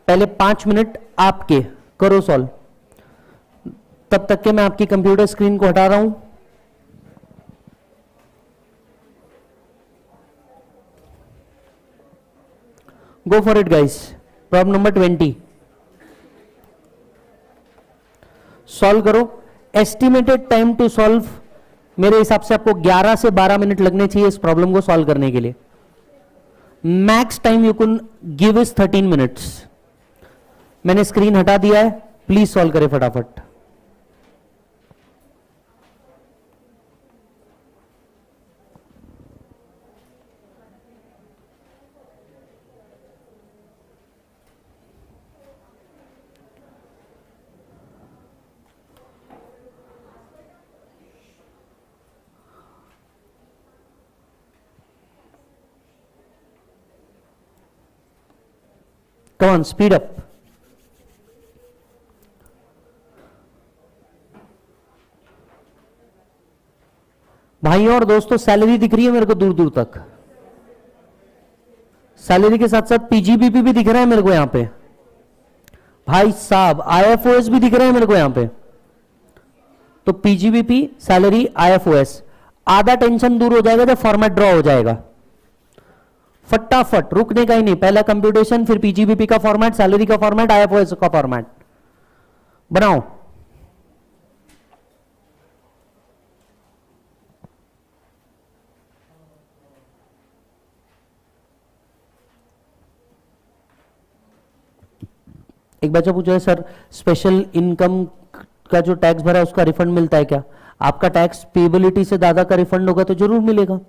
पहले 5 मिनट आपके करो सॉल्व। तब तक के मैं आपकी कंप्यूटर स्क्रीन को हटा रहा हूं। Go for it guys. Problem number 20 solve करो। एस्टिमेटेड टाइम टू सॉल्व, मेरे हिसाब से आपको 11 से 12 मिनट लगने चाहिए इस प्रॉब्लम को सॉल्व करने के लिए। Max time you can give is 13 minutes. मैंने स्क्रीन हटा दिया है, प्लीज सॉल्व करें फटाफट। Come on, speed up. भाइयों और दोस्तों, सैलरी दिख रही है मेरे को दूर दूर तक। सैलरी के साथ साथ पीजीबीपी भी दिख रहा है मेरे को यहां पे। भाई साहब, आईएफओएस भी दिख रहे हैं मेरे को यहां पे। तो पीजीबीपी, सैलरी, आईएफओएस, आधा टेंशन दूर हो जाएगा जब फॉर्मेट ड्रॉ हो जाएगा। फटाफट, रुकने का ही नहीं, पहला कंप्यूटेशन, फिर पीजीबीपी का फॉर्मेट, सैलरी का फॉर्मेट, आईएफओएस का फॉर्मेट बनाओ। एक बच्चा पूछा है सर, स्पेशल इनकम का जो टैक्स भरा है उसका रिफंड मिलता है क्या? आपका टैक्स पेएबिलिटी से दादा का रिफंड होगा तो जरूर मिलेगा।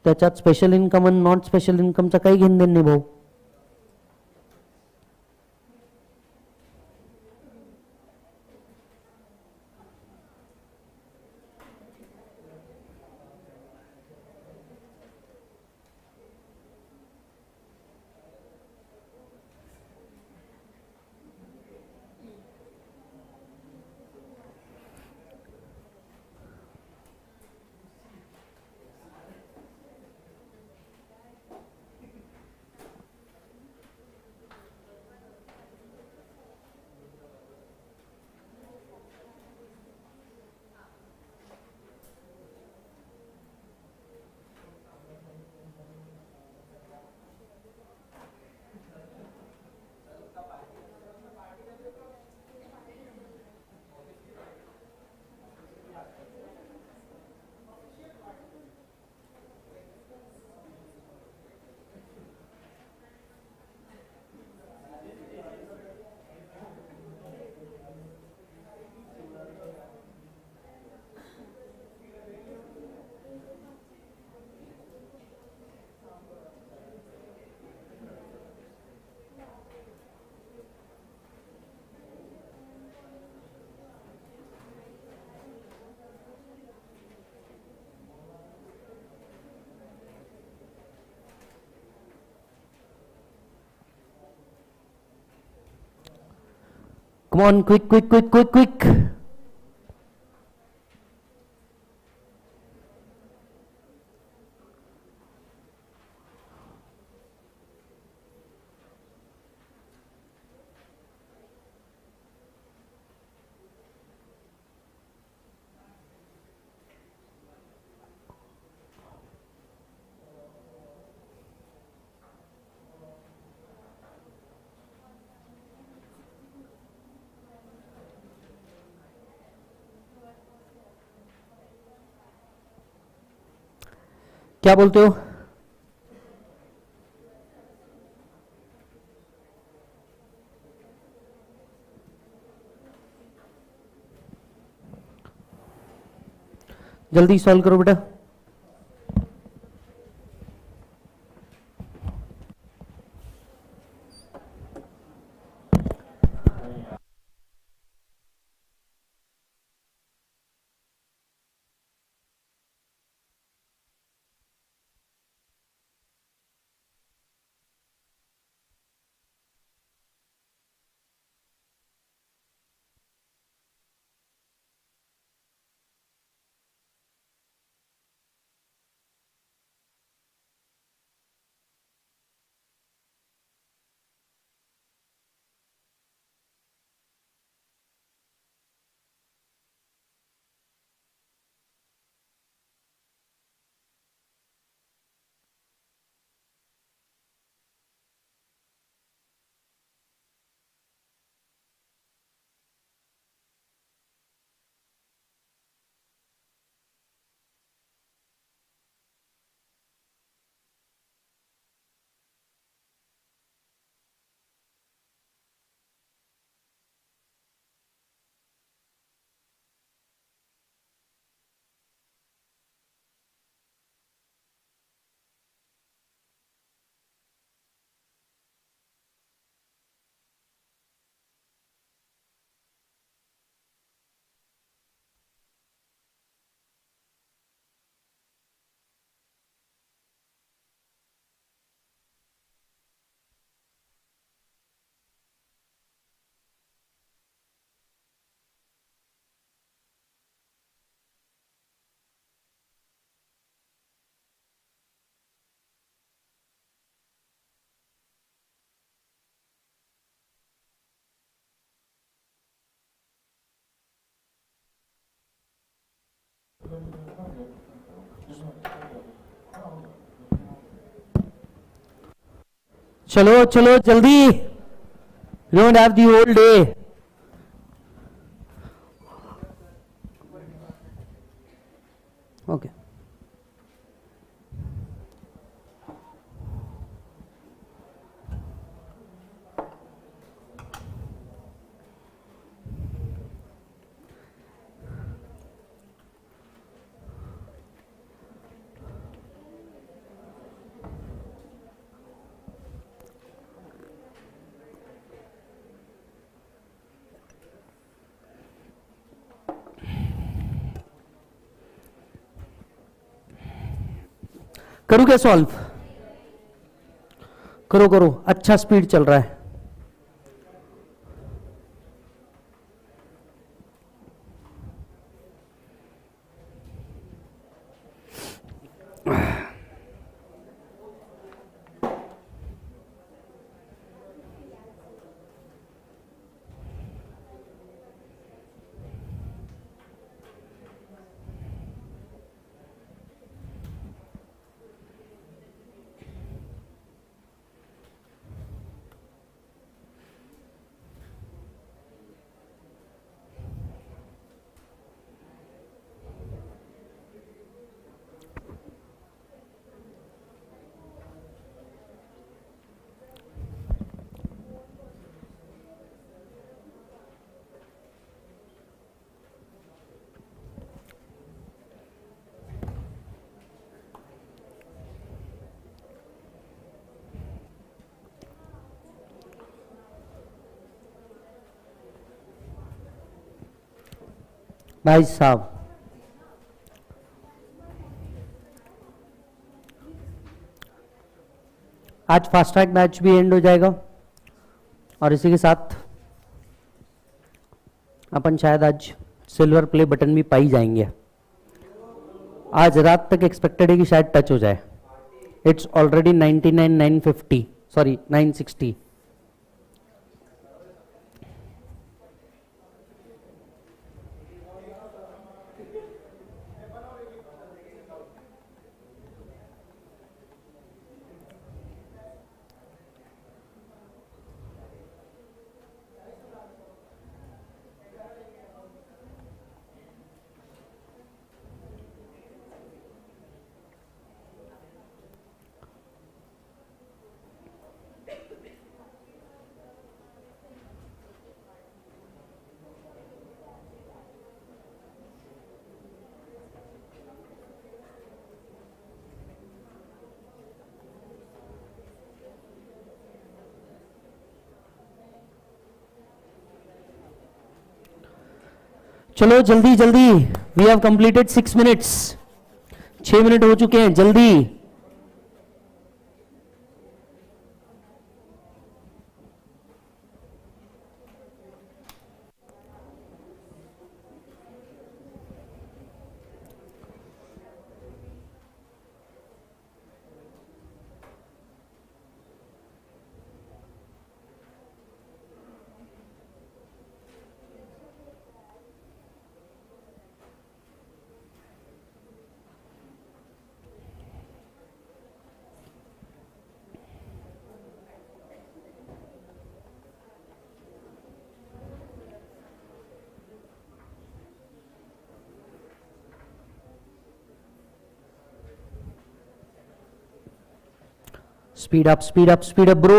त्याच्यात स्पेशल इन्कम आणि नॉन स्पेशल इन्कमचा काही घेणं देणं नाही भाऊ। Come on, quick, quick, quick, quick, quick. क्या बोलते हो? जल्दी सॉल्व करो बेटा। चलो चलो जल्दी, you don't have the whole day. Okay. करूं क्या सॉल्व? करो करो, अच्छा स्पीड चल रहा है. भाई साहब, आज फास्ट ट्रैक मैच भी एंड हो जाएगा और इसी के साथ अपन शायद आज सिल्वर प्ले बटन भी पाई जाएंगे. आज रात तक एक्सपेक्टेड है कि शायद टच हो जाए. It's already 99,950, sorry 960. चलो जल्दी जल्दी, we have completed 6 minutes. 6 minute हो चुके हैं, जल्दी. Speed up, speed up, speed up, bro.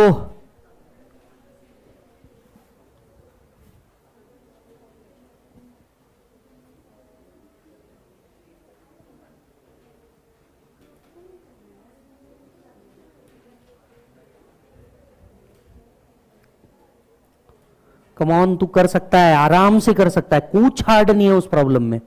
Come on, तू कर सकता है, आराम से कर सकता है, कुछ हार्ड नहीं है उस प्रॉब्लम में.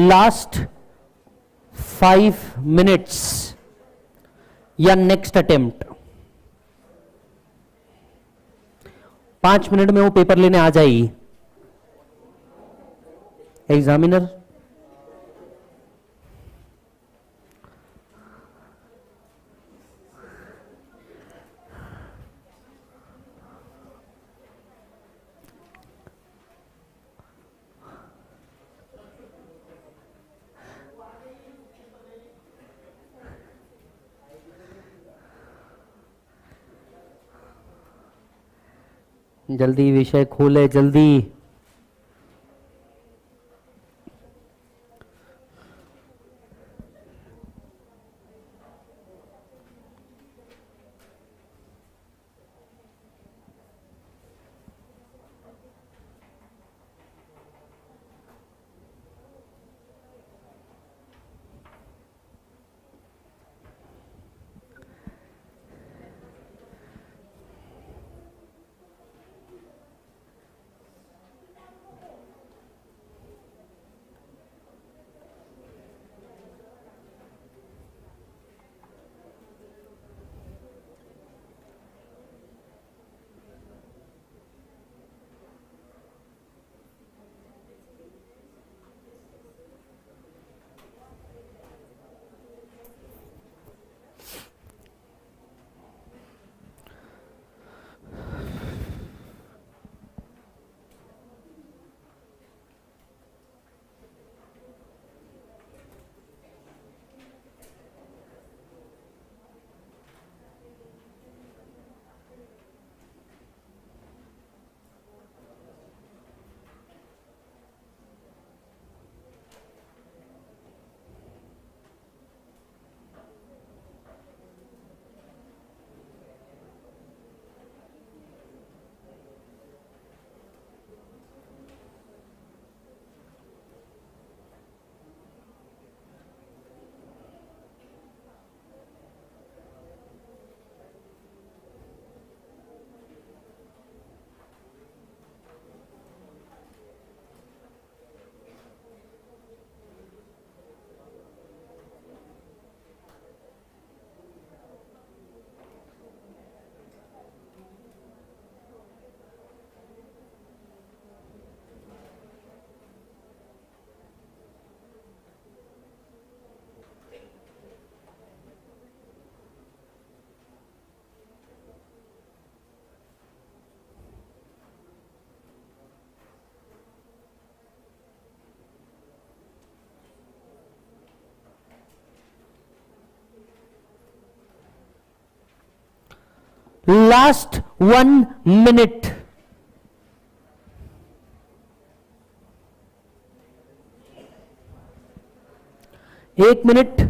लास्ट 5 मिनट्स या नेक्स्ट अटेम्प्ट, 5 मिनट में वो पेपर लेने आ जाएगी एग्जामिनर। जल्दी विषय खोले, जल्दी। Last 1 minute. एक मिनट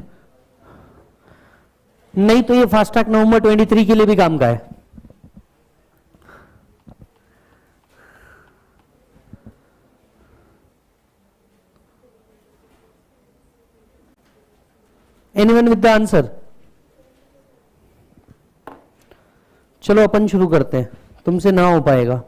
नहीं तो ये फास्टैग नवंबर 23 के लिए भी काम का है। Anyone with the answer? चलो अपन शुरू करते हैं, तुमसे ना हो पाएगा।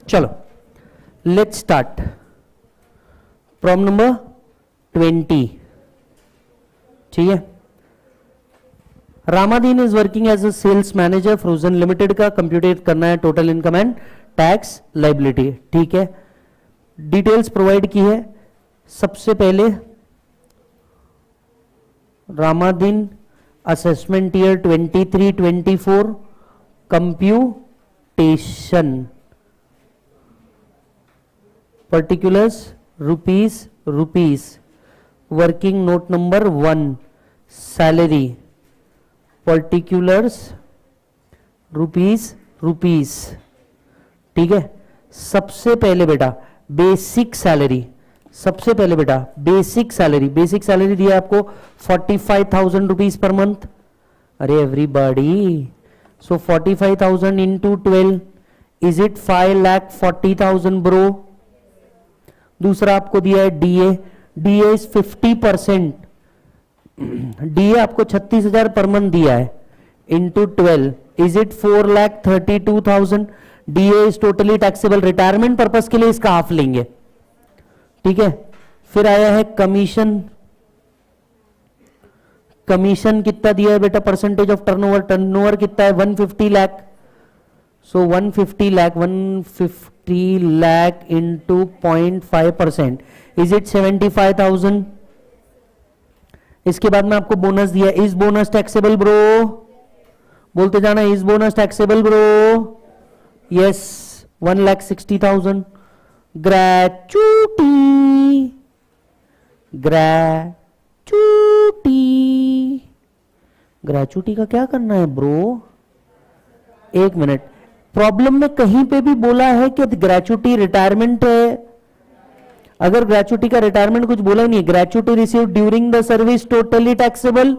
चलो लेट्स स्टार्ट। Problem number 20। ठीक है। Ramadin is working as a sales manager frozen limited का कंप्यूटेट करना है total income and tax liability. ठीक है। डिटेल्स प्रोवाइड की है। सबसे पहले Ramadin assessment year 23-24 computation particulars rupees working note number 1 salary particulars rupees. ठीक है। सबसे पहले बेटा बेसिक सैलरी, सबसे पहले बेटा बेसिक सैलरी दिया आपको 45,000 रुपीज पर मंथ। अरे everybody, so 45,000 into 12 is it 5,40,000 bro. दूसरा आपको दिया है DA इज 50%, DA आपको 36,000 पर मंथ दिया है, into 12, is it 4,32,000? DA is totally taxable, retirement purpose के लिए इसका हाफ लेंगे, ठीक है। फिर आया है कमीशन, कमीशन कितना दिया है बेटा, परसेंटेज ऑफ टर्नओवर, टर्नओवर कितना है 150 लाख, सो 150 लाख इंटू 0.5%, इज इट 75,000? इसके बाद में आपको बोनस दिया, इज बोनस टैक्सेबल ब्रो? बोलते जाना, is bonus taxable bro? Yes, 1,60,000। Gratuity, gratuity, gratuity का क्या करना है ब्रो? एक मिनट, प्रॉब्लम में कहीं पे भी बोला है कि ग्रेचुटी रिटायरमेंट है? अगर ग्रेचुटी का रिटायरमेंट कुछ बोला ही नहीं, gratuity receive during the service totally taxable,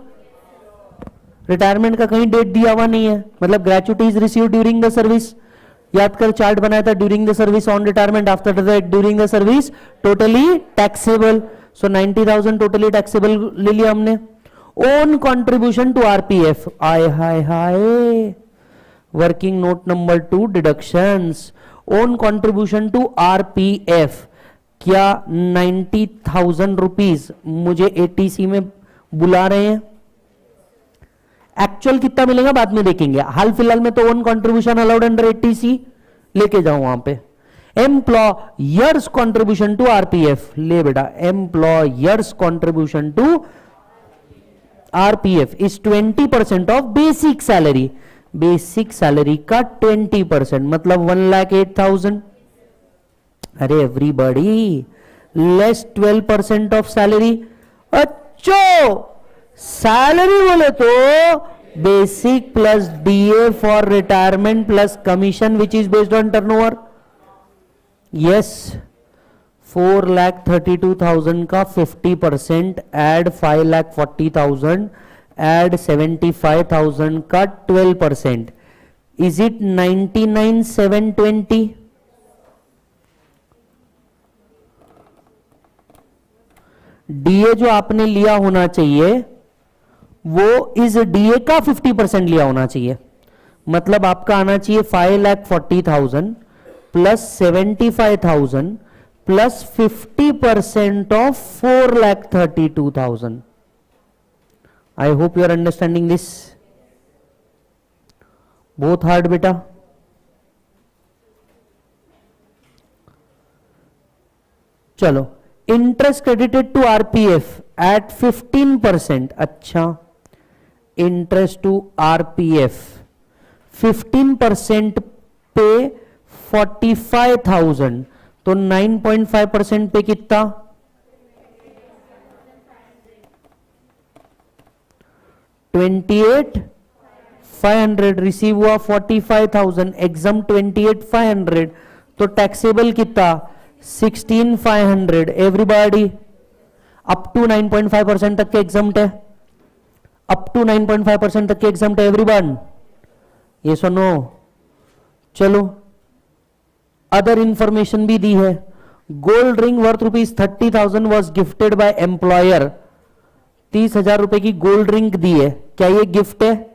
retirement का कहीं डेट दिया हुआ नहीं है, मतलब gratuity is receive during the service. याद कर, चार्ट बनाया था, during the service, on retirement, after the during the service, totally taxable. So 90,000 totally taxable ले लिया हमने। ओन कॉन्ट्रीब्यूशन टू आरपीएफ, आय हाय हाय, working note number 2, deductions. Own contribution to RPF, क्या 90,000 रुपीज मुझे एटीसी में बुला रहे हैं? एक्चुअल कितना मिलेगा बाद में देखेंगे, हाल फिलहाल में तो own contribution allowed under eighty C लेके जाऊं वहां पे। एम्प्लॉयर्स कंट्रीब्यूशन टू आरपीएफ, ले बेटा, employer's contribution to RPF is 20% of basic salary, basic salary का 20%, मतलब 1,08,000। अरे एवरीबॉडी, लेस 12% ऑफ सैलरी। अच्छो, सैलरी बोले तो basic plus DA for retirement plus commission which is based on turnover. Yes, 4,32,000 का 50%, add 5,40,000, add 75,000 का 12%, इज इट 99,720? डीए जो आपने लिया होना चाहिए वो इस डीए का 50% लिया होना चाहिए, मतलब आपका आना चाहिए 5,40,000 plus 75,000 plus 50% of 4,32,000। I hope you are understanding this. बहुत हार्ड बेटा। चलो, interest credited to RPF at 15%। अच्छा, इंटरेस्ट टू आरपीएफ 15% पे 45,000, तो 9.5% पे कितना? 28,500 रिसीव हुआ 45,000, एग्जाम 28,500, तो टैक्सेबल कितना? 16,500। एवरीबॉडी अप टू 9.5% तक के एग्जाम्प्ट है, अप टू 9.5% तक के एग्जाम्प्ट है एवरीवन, ये सुनो। चलो, अदर इंफॉर्मेशन भी दी है। Gold ring worth ₹30,000 was gifted by employer. 30,000 रुपए की गोल्ड रिंग दी है, क्या ये गिफ्ट है?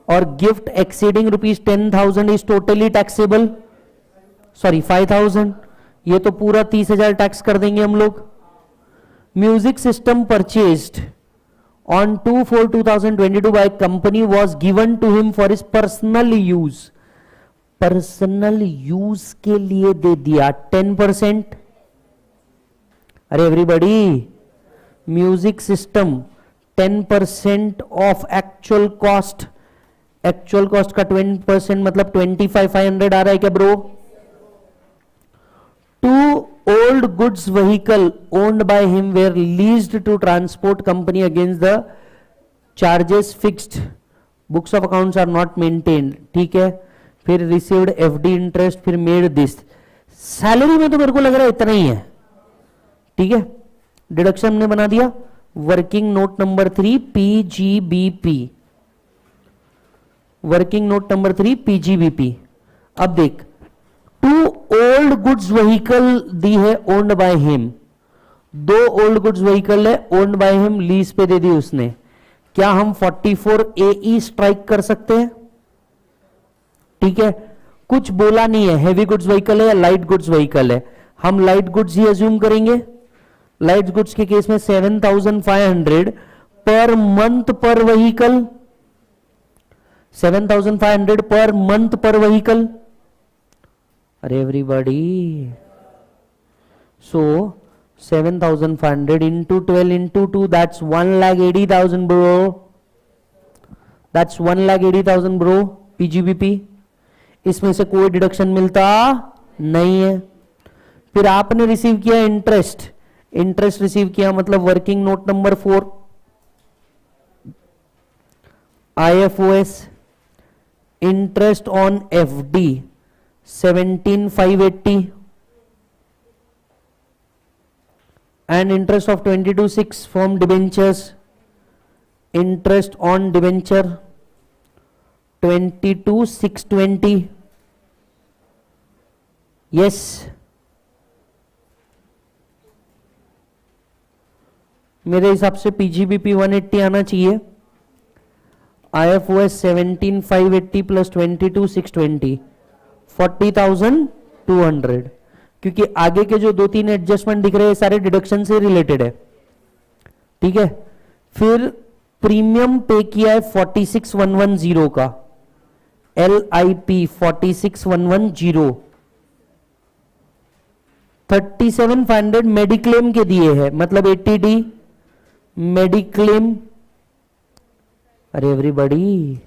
और gift exceeding ₹10,000 is totally taxable, sorry 5,000, ये तो पूरा 30,000 टैक्स कर देंगे हम लोग। Music system purchased on 2/4/2022 by company was given to him for his personal use. Personal use के लिए दे दिया 10%। अरे everybody, music system 10% of actual cost, actual cost का 20% मतलब 25,500 आ रहा है क्या bro? 2 old goods vehicle owned by him were leased to transport company against the charges fixed. Books of accounts are not maintained. ठीक है, फिर received FD interest, फिर made this. सैलरी में तो मेरे को लग रहा है इतना ही है, ठीक है। डिडक्शन हमने बना दिया। Working note number 3 PGBP, working note number 3 PGBP। अब देख, 2 ओल्ड गुड्स व्हीकल दी है ओन्ड बाय हिम, दो ओल्ड गुड्स व्हीकल है, ओन्ड बाय हिम, लीज पे दे दी उसने, क्या हम 44AE स्ट्राइक कर सकते हैं? ठीक है, कुछ बोला नहीं है हैवी गुड्स व्हीकल है या लाइट गुड्स व्हीकल है, हम लाइट गुड्स ही अज्यूम करेंगे। लाइट गुड्स के केस में 7,500 पर मंथ पर व्हीकल, 7,500 पर मंथ पर व्हीकल। अरे everybody, so 7,500 into 12 into 2, that's 1,80,000 bro, that's 1,80,000 bro PGBP। इसमें से कोई डिडक्शन मिलता नहीं है। फिर आपने रिसीव किया इंटरेस्ट, इंटरेस्ट रिसीव किया मतलब working note number 4 IFOS, interest on FD 17,580 and interest of 22,6 from debentures, interest on debenture 22,620, yes, मेरे हिसाब से PGBP 180 आना चाहिए। IFOS 17,580 plus 22,620 40,200, क्योंकि आगे के जो 2-3 एडजस्टमेंट दिख रहे हैं सारे डिडक्शन से रिलेटेड है। ठीक है, फिर प्रीमियम पे किया है 46,110 का, LIP 46,110, 37,500 मेडिक्लेम के दिए हैं, मतलब 80D मेडिक्लेम। अरे एवरीबॉडी,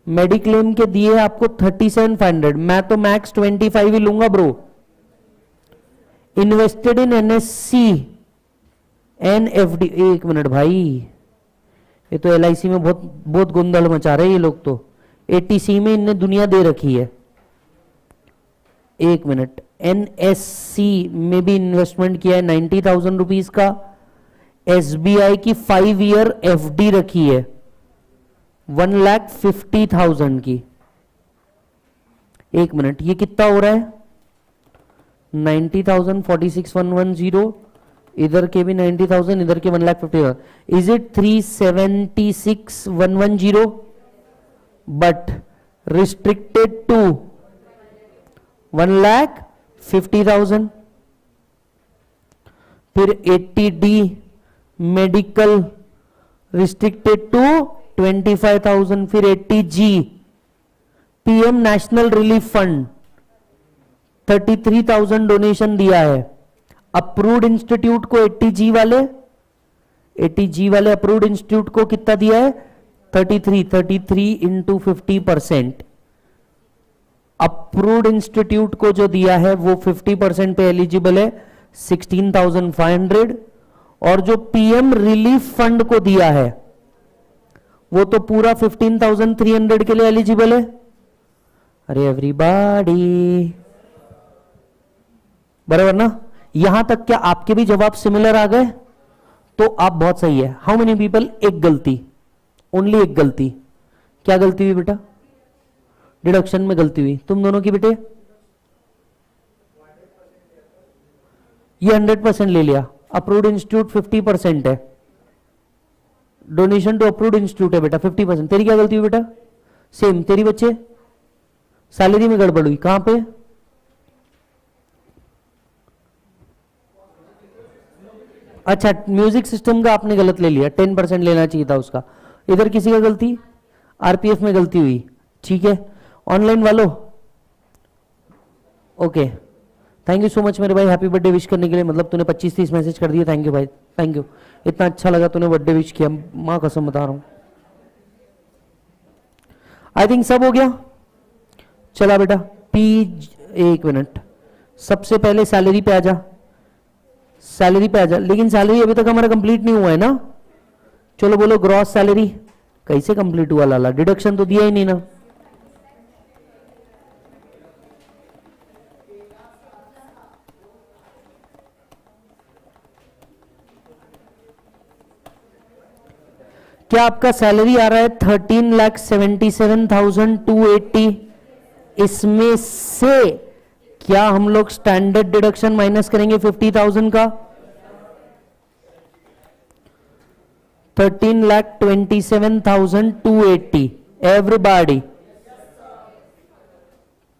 मेडिक्लेम के दिए आपको 37,500, मैं तो मैक्स 25 ही लूंगा bro. Invested in NSC and FD, एक मिनट भाई, ये तो LIC में बहुत बहुत गोंदल मचा रहे हैं ये लोग तो, ATC में इनने दुनिया दे रखी है। एक मिनट, NSC में भी इन्वेस्टमेंट किया है 90,000 रुपीज का, SBI की 5 ईयर FD रखी है 1,50,000 की। एक मिनट, ये कितना हो रहा है? 90,000 46,110, इधर के भी 90,000, इधर के 1,50,000, is it 376,110 but restricted to 1,50,000। फिर 80D मेडिकल रिस्ट्रिक्टेड टू 25,000, फिर 80G PM national relief fund 33,000 donation दिया है। अप्रूव्ड इंस्टीट्यूट को 80G वाले अप्रूव्ड इंस्टीट्यूट को कितना दिया है? 33 इंटू 50%। अप्रूव्ड इंस्टीट्यूट को जो दिया है वो 50% पे एलिजिबल है 16,500, और जो PM रिलीफ फंड को दिया है वो तो पूरा 15,300 के लिए एलिजिबल है। अरे एवरीबॉडी, बराबर ना? यहां तक क्या आपके भी जवाब सिमिलर आ गए? तो आप बहुत सही है। How many people? एक गलती, ओनली एक गलती। क्या गलती हुई बेटा? डिडक्शन में गलती हुई। तुम दोनों की बेटे ये 100% ले लिया। अप्रूव्ड इंस्टीट्यूट 50% है, डोनेशन टू अप्रूव्ड इंस्टीट्यूट है बेटा 50%। तेरी क्या गलती हुई बेटा? सेम। तेरी बच्चे सैलरी में गड़बड़ हुई, कहां पे? अच्छा, म्यूजिक सिस्टम का आपने गलत ले लिया, 10% लेना चाहिए था उसका। इधर किसी का गलती? RPF में गलती हुई, ठीक है। ऑनलाइन वालों okay, thank you so much मेरे भाई, हैप्पी बर्थडे विश करने के लिए। मतलब तूने 25-30 मैसेज कर दिए, थैंक यू भाई, थैंक यू। इतना अच्छा लगा तूने बर्थडे विश किया, मां कसम बता रहा हूं। आई थिंक सब हो गया। चला बेटा एक मिनट, सबसे पहले सैलरी पे आ जा, सैलरी पे आ जा। लेकिन सैलरी अभी तक हमारा कंप्लीट नहीं हुआ है ना। चलो बोलो ग्रॉस सैलरी कैसे कंप्लीट हुआ? लाला डिडक्शन तो दिया ही नहीं ना। क्या आपका सैलरी आ रहा है 13,77,280? इसमें से क्या हम लोग स्टैंडर्ड डिडक्शन माइनस करेंगे 50,000 का? 13,27,280. Everybody.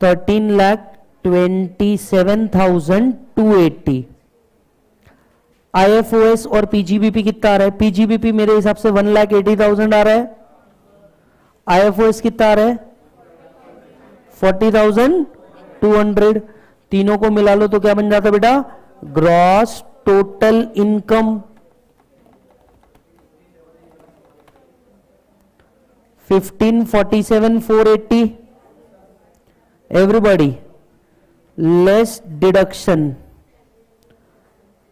13,27,280. IFOS और PGBP कितना आ रहा है? PGBP मेरे हिसाब से 1,80,000 आ रहा है. IFOS कितना आ रहा है? 40,200. तीनों को मिला लो तो क्या बन जाता है बेटा? Gross total income 15,47,480. Everybody less deduction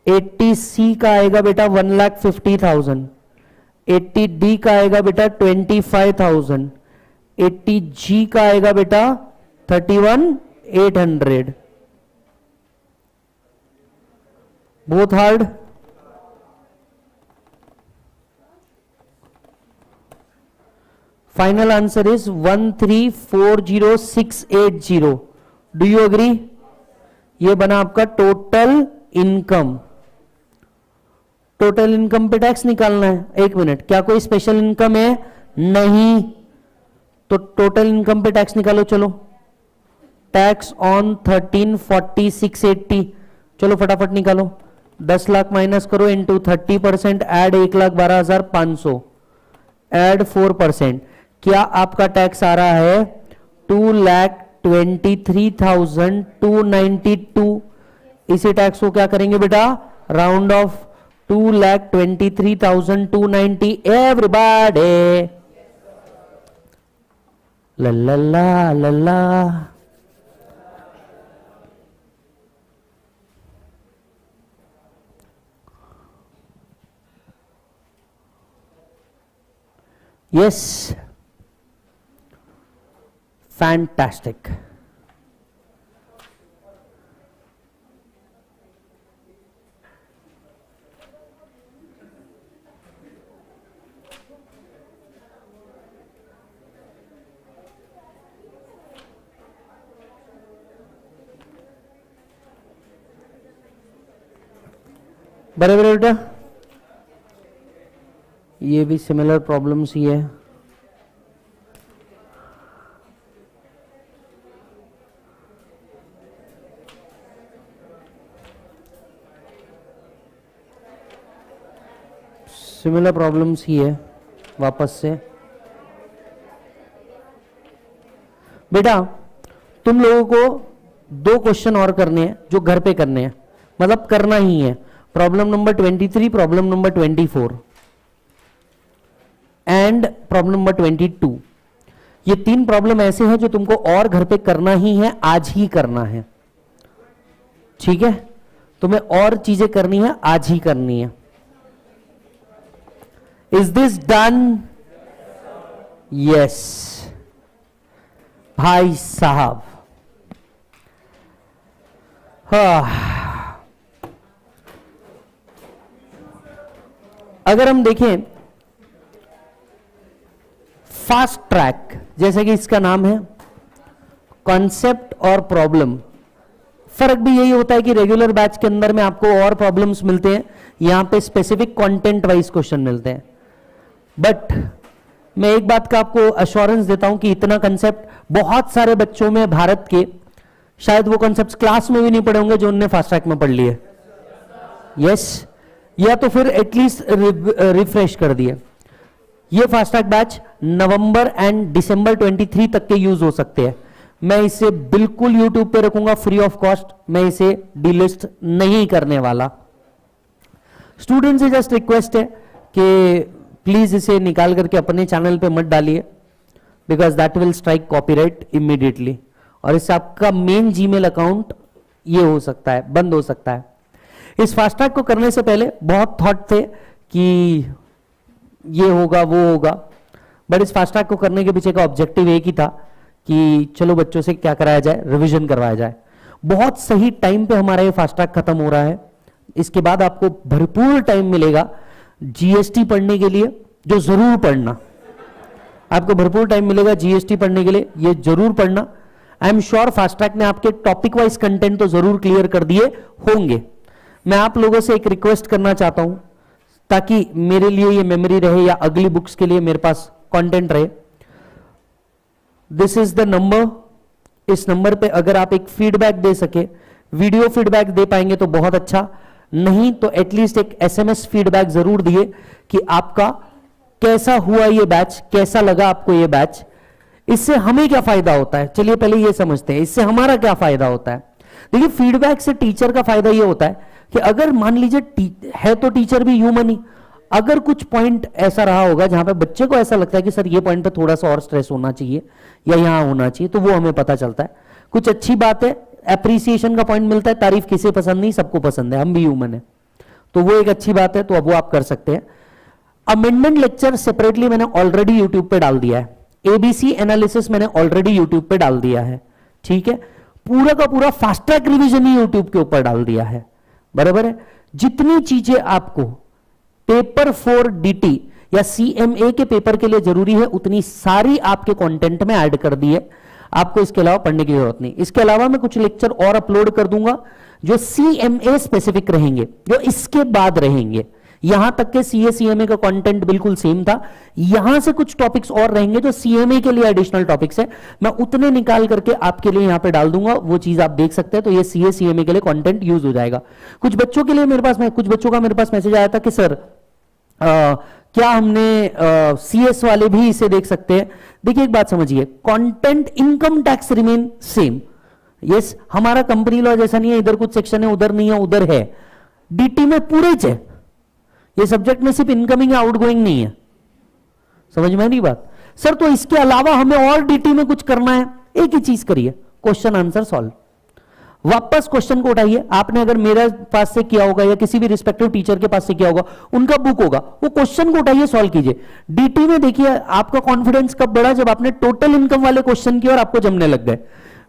80C का आएगा बेटा 1,50,000. 80D का आएगा बेटा 25,000. 80G का आएगा बेटा 31,800. Both hard. Final answer is 1340680. Do you agree? ये बना आपका टोटल इनकम. टोटल इनकम पे टैक्स निकालना है. एक मिनट, क्या कोई स्पेशल इनकम है? नहीं. तो टोटल इनकम पे टैक्स निकालो. चलो, टैक्स ऑन 13,46,80. चलो फटाफट निकालो. 10 लाख माइनस करो इंटू 30%, एड 1,12,500, एड 4%. क्या आपका टैक्स आ रहा है? 2,23,292. इसी टैक्स को क्या करेंगे बेटा? Round of 2,23,290. Everybody Lalla Lalla. Yes, fantastic. बराबर है बेटा. ये भी सिमिलर प्रॉब्लम्स ही है. सिमिलर प्रॉब्लम्स ही है. वापस से बेटा, तुम लोगों को 2 क्वेश्चन और करने हैं जो घर पे करने हैं, मतलब करना ही है. Problem number 23, problem number 24 and problem number 22. ये 3 प्रॉब्लम ऐसे हैं जो तुमको और घर पे करना ही है, आज ही करना है. ठीक है? तुम्हें और चीजें करनी है, आज ही करनी है. Is this done? यस भाई साहब. अगर हम देखें फास्ट ट्रैक, जैसे कि इसका नाम है, कॉन्सेप्ट और प्रॉब्लम. फर्क भी यही होता है कि रेगुलर बैच के अंदर में आपको और प्रॉब्लम्स मिलते हैं, यहां पे स्पेसिफिक कंटेंट वाइज क्वेश्चन मिलते हैं. बट मैं एक बात का आपको अश्योरेंस देता हूं कि इतना कंसेप्ट बहुत सारे बच्चों में भारत के शायद वो कंसेप्ट क्लास में भी नहीं पढ़े होंगे जो उन्होंने फास्ट ट्रैक में पढ़ लिए. यस, या तो फिर एटलीस्ट रिफ्रेश कर दिए. ये fast track batch November and December 23 तक के यूज हो सकते हैं. मैं इसे बिल्कुल यूट्यूब पे रखूंगा फ्री ऑफ कॉस्ट. मैं इसे डिलिस्ट नहीं करने वाला. स्टूडेंट से जस्ट रिक्वेस्ट है कि प्लीज इसे निकाल करके अपने चैनल पे मत डालिए, because that will strike copyright immediately. और इससे आपका मेन जीमेल अकाउंट ये हो सकता है, बंद हो सकता है. इस फास्ट ट्रैक को करने से पहले बहुत थॉट थे कि ये होगा वो होगा, बट इस फास्ट ट्रैक को करने के पीछे का ऑब्जेक्टिव एक ही था कि चलो बच्चों से क्या कराया जाए, रिवीजन करवाया जाए. बहुत सही टाइम पे हमारा ये फास्ट ट्रैक खत्म हो रहा है. इसके बाद आपको भरपूर टाइम मिलेगा जीएसटी पढ़ने के लिए, जो जरूर पढ़ना. आपको भरपूर टाइम मिलेगा जीएसटी पढ़ने के लिए, ये जरूर पढ़ना. I am sure fast track ने आपके टॉपिक वाइज कंटेंट तो जरूर क्लियर कर दिए होंगे. मैं आप लोगों से एक रिक्वेस्ट करना चाहता हूं, ताकि मेरे लिए ये मेमोरी रहे या अगली बुक्स के लिए मेरे पास कंटेंट रहे। This is the number. इस नंबर पे अगर आप एक फीडबैक दे सके, वीडियो फीडबैक दे पाएंगे तो बहुत अच्छा, नहीं तो एटलीस्ट एक एसएमएस फीडबैक जरूर दिए कि आपका कैसा हुआ ये बैच, कैसा लगा आपको ये बैच, इससे हमें क्या फायदा होता है। चलिए पहले ये समझते हैं इससे हमारा क्या फायदा होता है। देखिए फीडबैक से टीचर का फायदा ये होता है कि अगर मान लीजिए है तो टीचर भी ह्यूमन ही, अगर कुछ पॉइंट ऐसा रहा होगा जहां पे बच्चे को ऐसा लगता है कि सर ये पॉइंट पे थोड़ा सा और स्ट्रेस होना चाहिए या यहां होना चाहिए, तो वो हमें पता चलता है। कुछ अच्छी बात है, एप्रिसिएशन का पॉइंट मिलता है, तारीफ किसे पसंद नहीं, सबको पसंद है, हम भी ह्यूमन है, तो वो एक अच्छी बात है, तो अब वो आप कर सकते हैं। अमेंडमेंट लेक्चर सेपरेटली मैंने ऑलरेडी यूट्यूब पे डाल दिया है, एबीसी एनालिसिस मैंने ऑलरेडी यूट्यूब पे डाल दिया है, ठीक है। पूरा का पूरा फास्ट ट्रैक रिवीजन ही यूट्यूब के ऊपर डाल दिया है, बराबर है। जितनी चीजें आपको पेपर 4 डीटी या सीएमए के पेपर के लिए जरूरी है उतनी सारी आपके कंटेंट में ऐड कर दी है, आपको इसके अलावा पढ़ने की जरूरत नहीं। इसके अलावा मैं कुछ लेक्चर और अपलोड कर दूंगा जो सीएमए स्पेसिफिक रहेंगे, जो इसके बाद रहेंगे। यहां तक के सीए सीएमए का कंटेंट बिल्कुल सेम था, यहां से कुछ टॉपिक्स और रहेंगे जो सीएमए के लिए एडिशनल टॉपिक्स है, मैं उतने निकाल करके आपके लिए यहां पे डाल दूंगा, वो चीज आप देख सकते हैं। तो ये सीए सीएमए के लिए कंटेंट यूज हो जाएगा। कुछ बच्चों के लिए कुछ बच्चों का मेरे पास मैसेज आया था कि सर क्या हमने सीएस वाले भी इसे देख सकते हैं। देखिए एक बात समझिए, content income tax remain same. Yes, हमारा कंपनी लॉ जैसा नहीं है, इधर कुछ सेक्शन है उधर नहीं है, उधर है। डीटी में पूरे है, ये सब्जेक्ट में सिर्फ इनकमिंग या आउटगोइंग नहीं है, समझ में नहीं बात। सर तो इसके अलावा हमें और डीटी में कुछ करना है, एक ही चीज करिए, क्वेश्चन आंसर सॉल्व। वापस क्वेश्चन को उठाइए, आपने अगर मेरे पास से किया होगा या किसी भी रिस्पेक्टिव टीचर के पास से किया होगा, उनका बुक होगा, वो क्वेश्चन को उठाइए, सॉल्व कीजिए। डीटी में देखिए आपका कॉन्फिडेंस कब बढ़ा, जब आपने टोटल इनकम वाले क्वेश्चन किए और आपको जमने लग गए।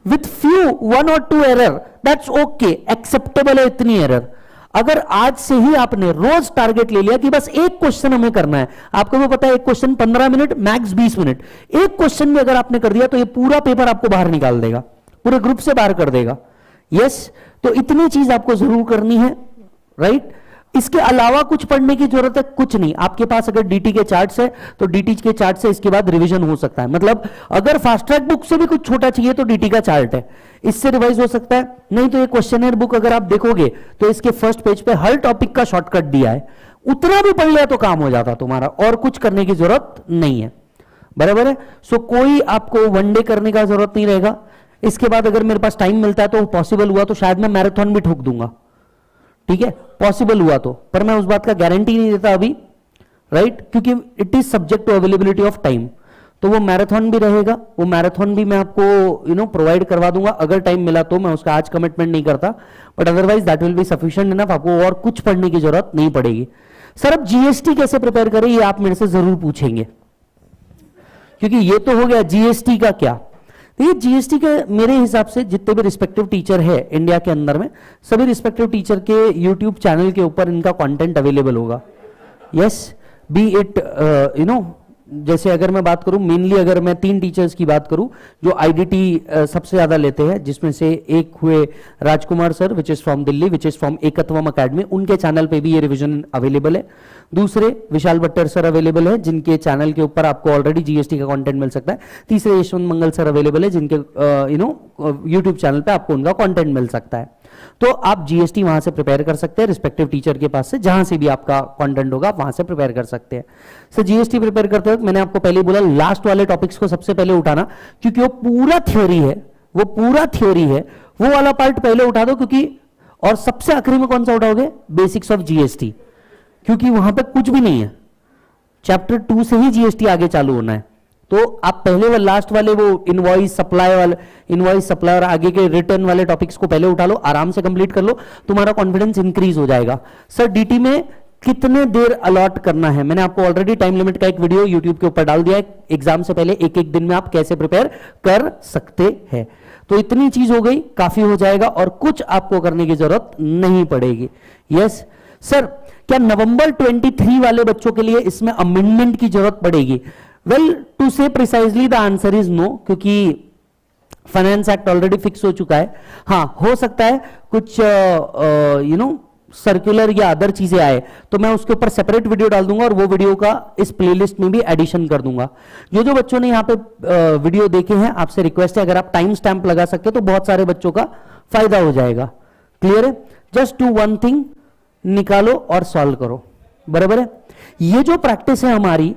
With few 1 or 2 error, that's okay, acceptable है इतनी एरर। अगर आज से ही आपने रोज टारगेट ले लिया कि बस एक क्वेश्चन हमें करना है, आपको वो पता है एक क्वेश्चन 15 मिनट मैक्स 20 मिनट, एक क्वेश्चन भी अगर आपने कर दिया तो ये पूरा पेपर आपको बाहर निकाल देगा, पूरे ग्रुप से बाहर कर देगा। यस, तो इतनी चीज आपको जरूर करनी है, राइट। इसके अलावा कुछ पढ़ने की जरूरत है कुछ नहीं। आपके पास अगर डीटी के चार्ट्स है तो डीटी के चार्ट से इसके बाद रिवीजन हो सकता है। मतलब अगर फास्ट ट्रैक बुक से भी कुछ छोटा चाहिए तो डीटी का चार्ट है, इससे रिवाइज हो सकता है। नहीं तो ये क्वेश्चनर बुक अगर आप देखोगे तो इसके फर्स्ट पेज पे हर टॉपिक का शॉर्टकट दिया है, उतना भी पढ़ लिया तो काम हो जाता तुम्हारा, और कुछ करने की जरूरत नहीं है, बराबर है। सो कोई आपको वनडे करने का जरूरत नहीं रहेगा। इसके बाद अगर मेरे पास टाइम मिलता है तो पॉसिबल हुआ तो शायद मैं मैराथन भी ठोक दूंगा, ठीक है, पॉसिबल हुआ तो, पर मैं उस बात का गारंटी नहीं देता अभी, राइट, क्योंकि it is subject to availability of time. तो वो मैराथन भी रहेगा, वो मैराथन भी मैं आपको प्रोवाइड करवा दूंगा अगर टाइम मिला तो। मैं उसका आज कमिटमेंट नहीं करता, but otherwise that will be sufficient enough, आपको और कुछ पढ़ने की जरूरत नहीं पड़ेगी। सर अब जीएसटी कैसे प्रिपेयर करें, ये आप मेरे से जरूर पूछेंगे, क्योंकि ये तो हो गया जीएसटी का क्या। देखिए जीएसटी के मेरे हिसाब से जितने भी रिस्पेक्टिव टीचर है इंडिया के अंदर में, सभी रिस्पेक्टिव टीचर के यूट्यूब चैनल के ऊपर इनका कंटेंट अवेलेबल होगा। यस, बी इट जैसे अगर मैं बात करूं, मेनली अगर मैं 3 टीचर्स की बात करूं जो आईडीटी सबसे ज्यादा लेते हैं, जिसमें से एक हुए Rajkumar sir which is from Delhi, which is from Ekatvam academy, उनके चैनल पे भी ये रिवीजन अवेलेबल है। दूसरे विशाल भट्टर सर अवेलेबल है, जिनके चैनल के ऊपर आपको ऑलरेडी जीएसटी का कंटेंट मिल सकता है। तीसरे यशवंत मंगल सर अवेलेबल है, जिनके यूट्यूब चैनल पे आपको उनका कंटेंट मिल सकता है। तो आप जीएसटी वहां से प्रिपेयर कर सकते हैं, रिस्पेक्टिव टीचर के पास से, जहां से भी आपका कंटेंट होगा वहां से प्रिपेयर कर सकते हैं। सर जीएसटी प्रिपेयर करते वक्त मैंने आपको पहले बोला लास्ट वाले टॉपिक्स को सबसे पहले उठाना, क्योंकि वो पूरा थ्योरी है, वो पूरा थ्योरी है, वो वाला पार्ट पहले उठा दो। क्योंकि और सबसे आखिरी में कौन सा उठाओगे, बेसिक्स ऑफ जीएसटी, क्योंकि वहां पे कुछ भी नहीं है, चैप्टर 2 से ही जीएसटी आगे चालू होना है। तो आप पहले वो लास्ट वाले वो इनवॉइस सप्लाई और आगे के रिटर्न वाले टॉपिक्स को पहले उठा लो, आराम से कंप्लीट कर लो, तुम्हारा कॉन्फिडेंस इंक्रीज हो जाएगा। सर डीटी में कितने देर अलॉट करना है, मैंने आपको ऑलरेडी टाइम लिमिट का एक वीडियो यूट्यूब के ऊपर डाल दिया है। एग्जाम से पहले एक दिन में आप कैसे प्रिपेयर कर सकते हैं। तो इतनी चीज हो गई, काफी हो जाएगा और कुछ आपको करने की जरूरत नहीं पड़ेगी। यस सर, क्या नवंबर 23 वाले बच्चों के लिए इसमें अमेंडमेंट की जरूरत पड़ेगी? Well, to say precisely the answer is no, क्योंकि फाइनेंस एक्ट ऑलरेडी फिक्स हो चुका है। हाँ, हो सकता है कुछ सर्कुलर या अदर चीजें आए तो मैं उसके ऊपर सेपरेट वीडियो डाल दूंगा और वो वीडियो का इस प्लेलिस्ट में भी एडिशन कर दूंगा। जो जो बच्चों ने यहाँ पे वीडियो देखे हैं, आपसे रिक्वेस्ट है अगर आप टाइम स्टैंप लगा सकते हो तो बहुत सारे बच्चों का फायदा हो जाएगा। क्लियर है? जस्ट डू वन थिंग, निकालो और सॉल्व करो। बराबर है? ये जो प्रैक्टिस है हमारी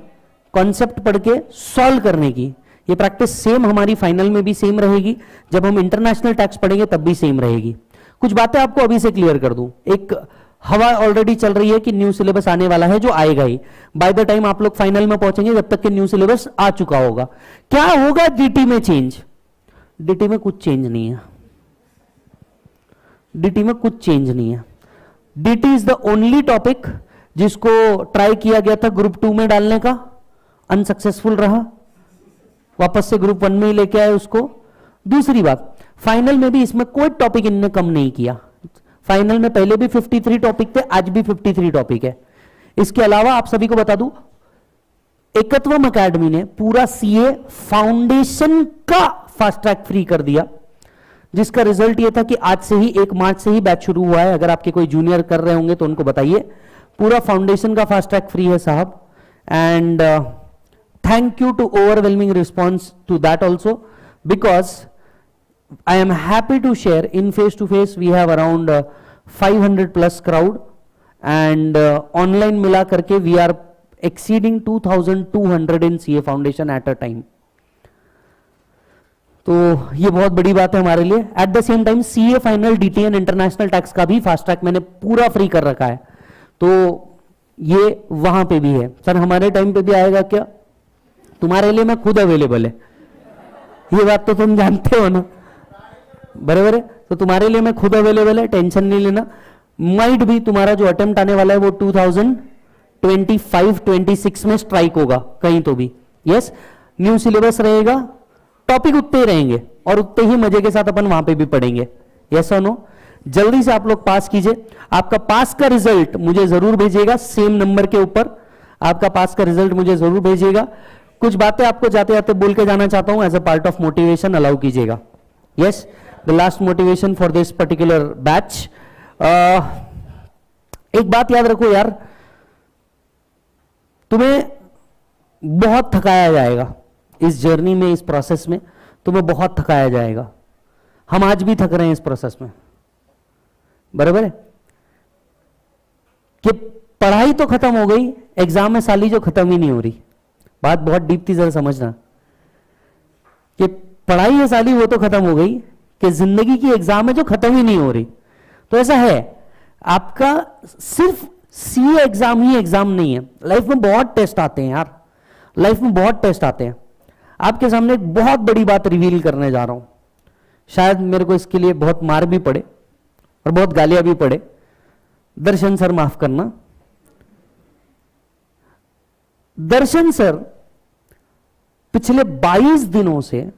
कॉन्सेप्ट पढ़ के सॉल्व करने की, ये प्रैक्टिस सेम हमारी फाइनल में भी सेम रहेगी, जब हम इंटरनेशनल टैक्स पढ़ेंगे तब भी सेम रहेगी। कुछ बातें आपको अभी से क्लियर कर दूं। एक हवा ऑलरेडी चल रही है कि न्यू सिलेबस आने वाला है, जो आएगा ही बाय द टाइम आप लोग फाइनल में पहुंचेंगे, जब तक कि न्यू सिलेबस आ चुका होगा। क्या होगा डीटी में चेंज? डीटी में कुछ चेंज नहीं है। डीटी में कुछ चेंज नहीं है। DT is the only topic जिसको ट्राई किया गया था ग्रुप 2 में डालने का, अनसक्सेसफुल रहा, वापस से ग्रुप 1 में ही लेके आए उसको। दूसरी बात, फाइनल में भी इसमें कोई टॉपिक इनने कम नहीं किया। फाइनल में पहले भी 53 टॉपिक थे, आज भी 53 टॉपिक है। इसके अलावा आप सभी को बता दूं, एकत्वम एकेडमी ने पूरा सीए फाउंडेशन का फास्ट ट्रैक फ्री कर दिया, जिसका रिजल्ट यह था कि आज से ही 1 मार्च से ही बैच शुरू हुआ है। अगर आपके कोई जूनियर कर रहे होंगे तो उनको बताइए, पूरा फाउंडेशन का फास्ट ट्रैक फ्री है साहब। And thank you to overwhelming response to that also, because I am happy to share in face to face we have around 500 plus crowd, and online मिला करके we are exceeding 2200 in CA foundation at a time। तो ये बहुत बड़ी बात है हमारे लिए। At the same time CA final, DTN international tax का भी फास्ट ट्रैक मैंने पूरा फ्री कर रखा है, तो ये वहां पे भी है। सर हमारे टाइम पे भी आएगा क्या? तुम्हारे लिए मैं खुद अवेलेबल है, ये बात तो तुम जानते हो ना, बराबर है? तो तुम्हारे लिए मैं खुद अवेलेबल है, टेंशन नहीं लेना। माइट भी तुम्हारा जो अटेम्प्ट आने वाला है वो 2025-26 में स्ट्राइक होगा कहीं तो भी। यस, न्यू सिलेबस रहेगा, टॉपिक उतने ही रहेंगे और उतने ही मजे के साथ अपन वहां पे भी पढ़ेंगे। यस और नो? जल्दी से आप लोग पास कीजिए। आपका पास का रिजल्ट मुझे जरूर भेजिएगा, सेम नंबर के ऊपर आपका पास का रिजल्ट मुझे जरूर भेजिएगा। कुछ बातें आपको जाते जाते बोल के जाना चाहता हूं, as a part of motivation allow कीजिएगा। Yes, the last motivation for this particular batch. एक बात याद रखो यार, तुम्हें बहुत थकाया जाएगा इस जर्नी में, इस प्रोसेस में तुम्हें बहुत थकाया जाएगा। हम आज भी थक रहे हैं इस प्रोसेस में, बराबर है? कि पढ़ाई तो खत्म हो गई, एग्जाम में साली जो खत्म ही नहीं हो रही। बात बहुत डीप थी, जरा समझना कि पढ़ाई है साली वो तो खत्म हो गई, कि जिंदगी की एग्जाम है जो खत्म ही नहीं हो रही। तो ऐसा है, आपका सिर्फ सीए एग्जाम ही एग्जाम नहीं है, लाइफ में बहुत टेस्ट आते हैं यार, लाइफ में बहुत टेस्ट आते हैं। आपके सामने एक बहुत बड़ी बात रिवील करने जा रहा हूं, शायद मेरे को इसके लिए बहुत मार भी पड़े और बहुत गालियां भी पड़े, दर्शन सर माफ करना। दर्शन सर पिछले 22 दिनों से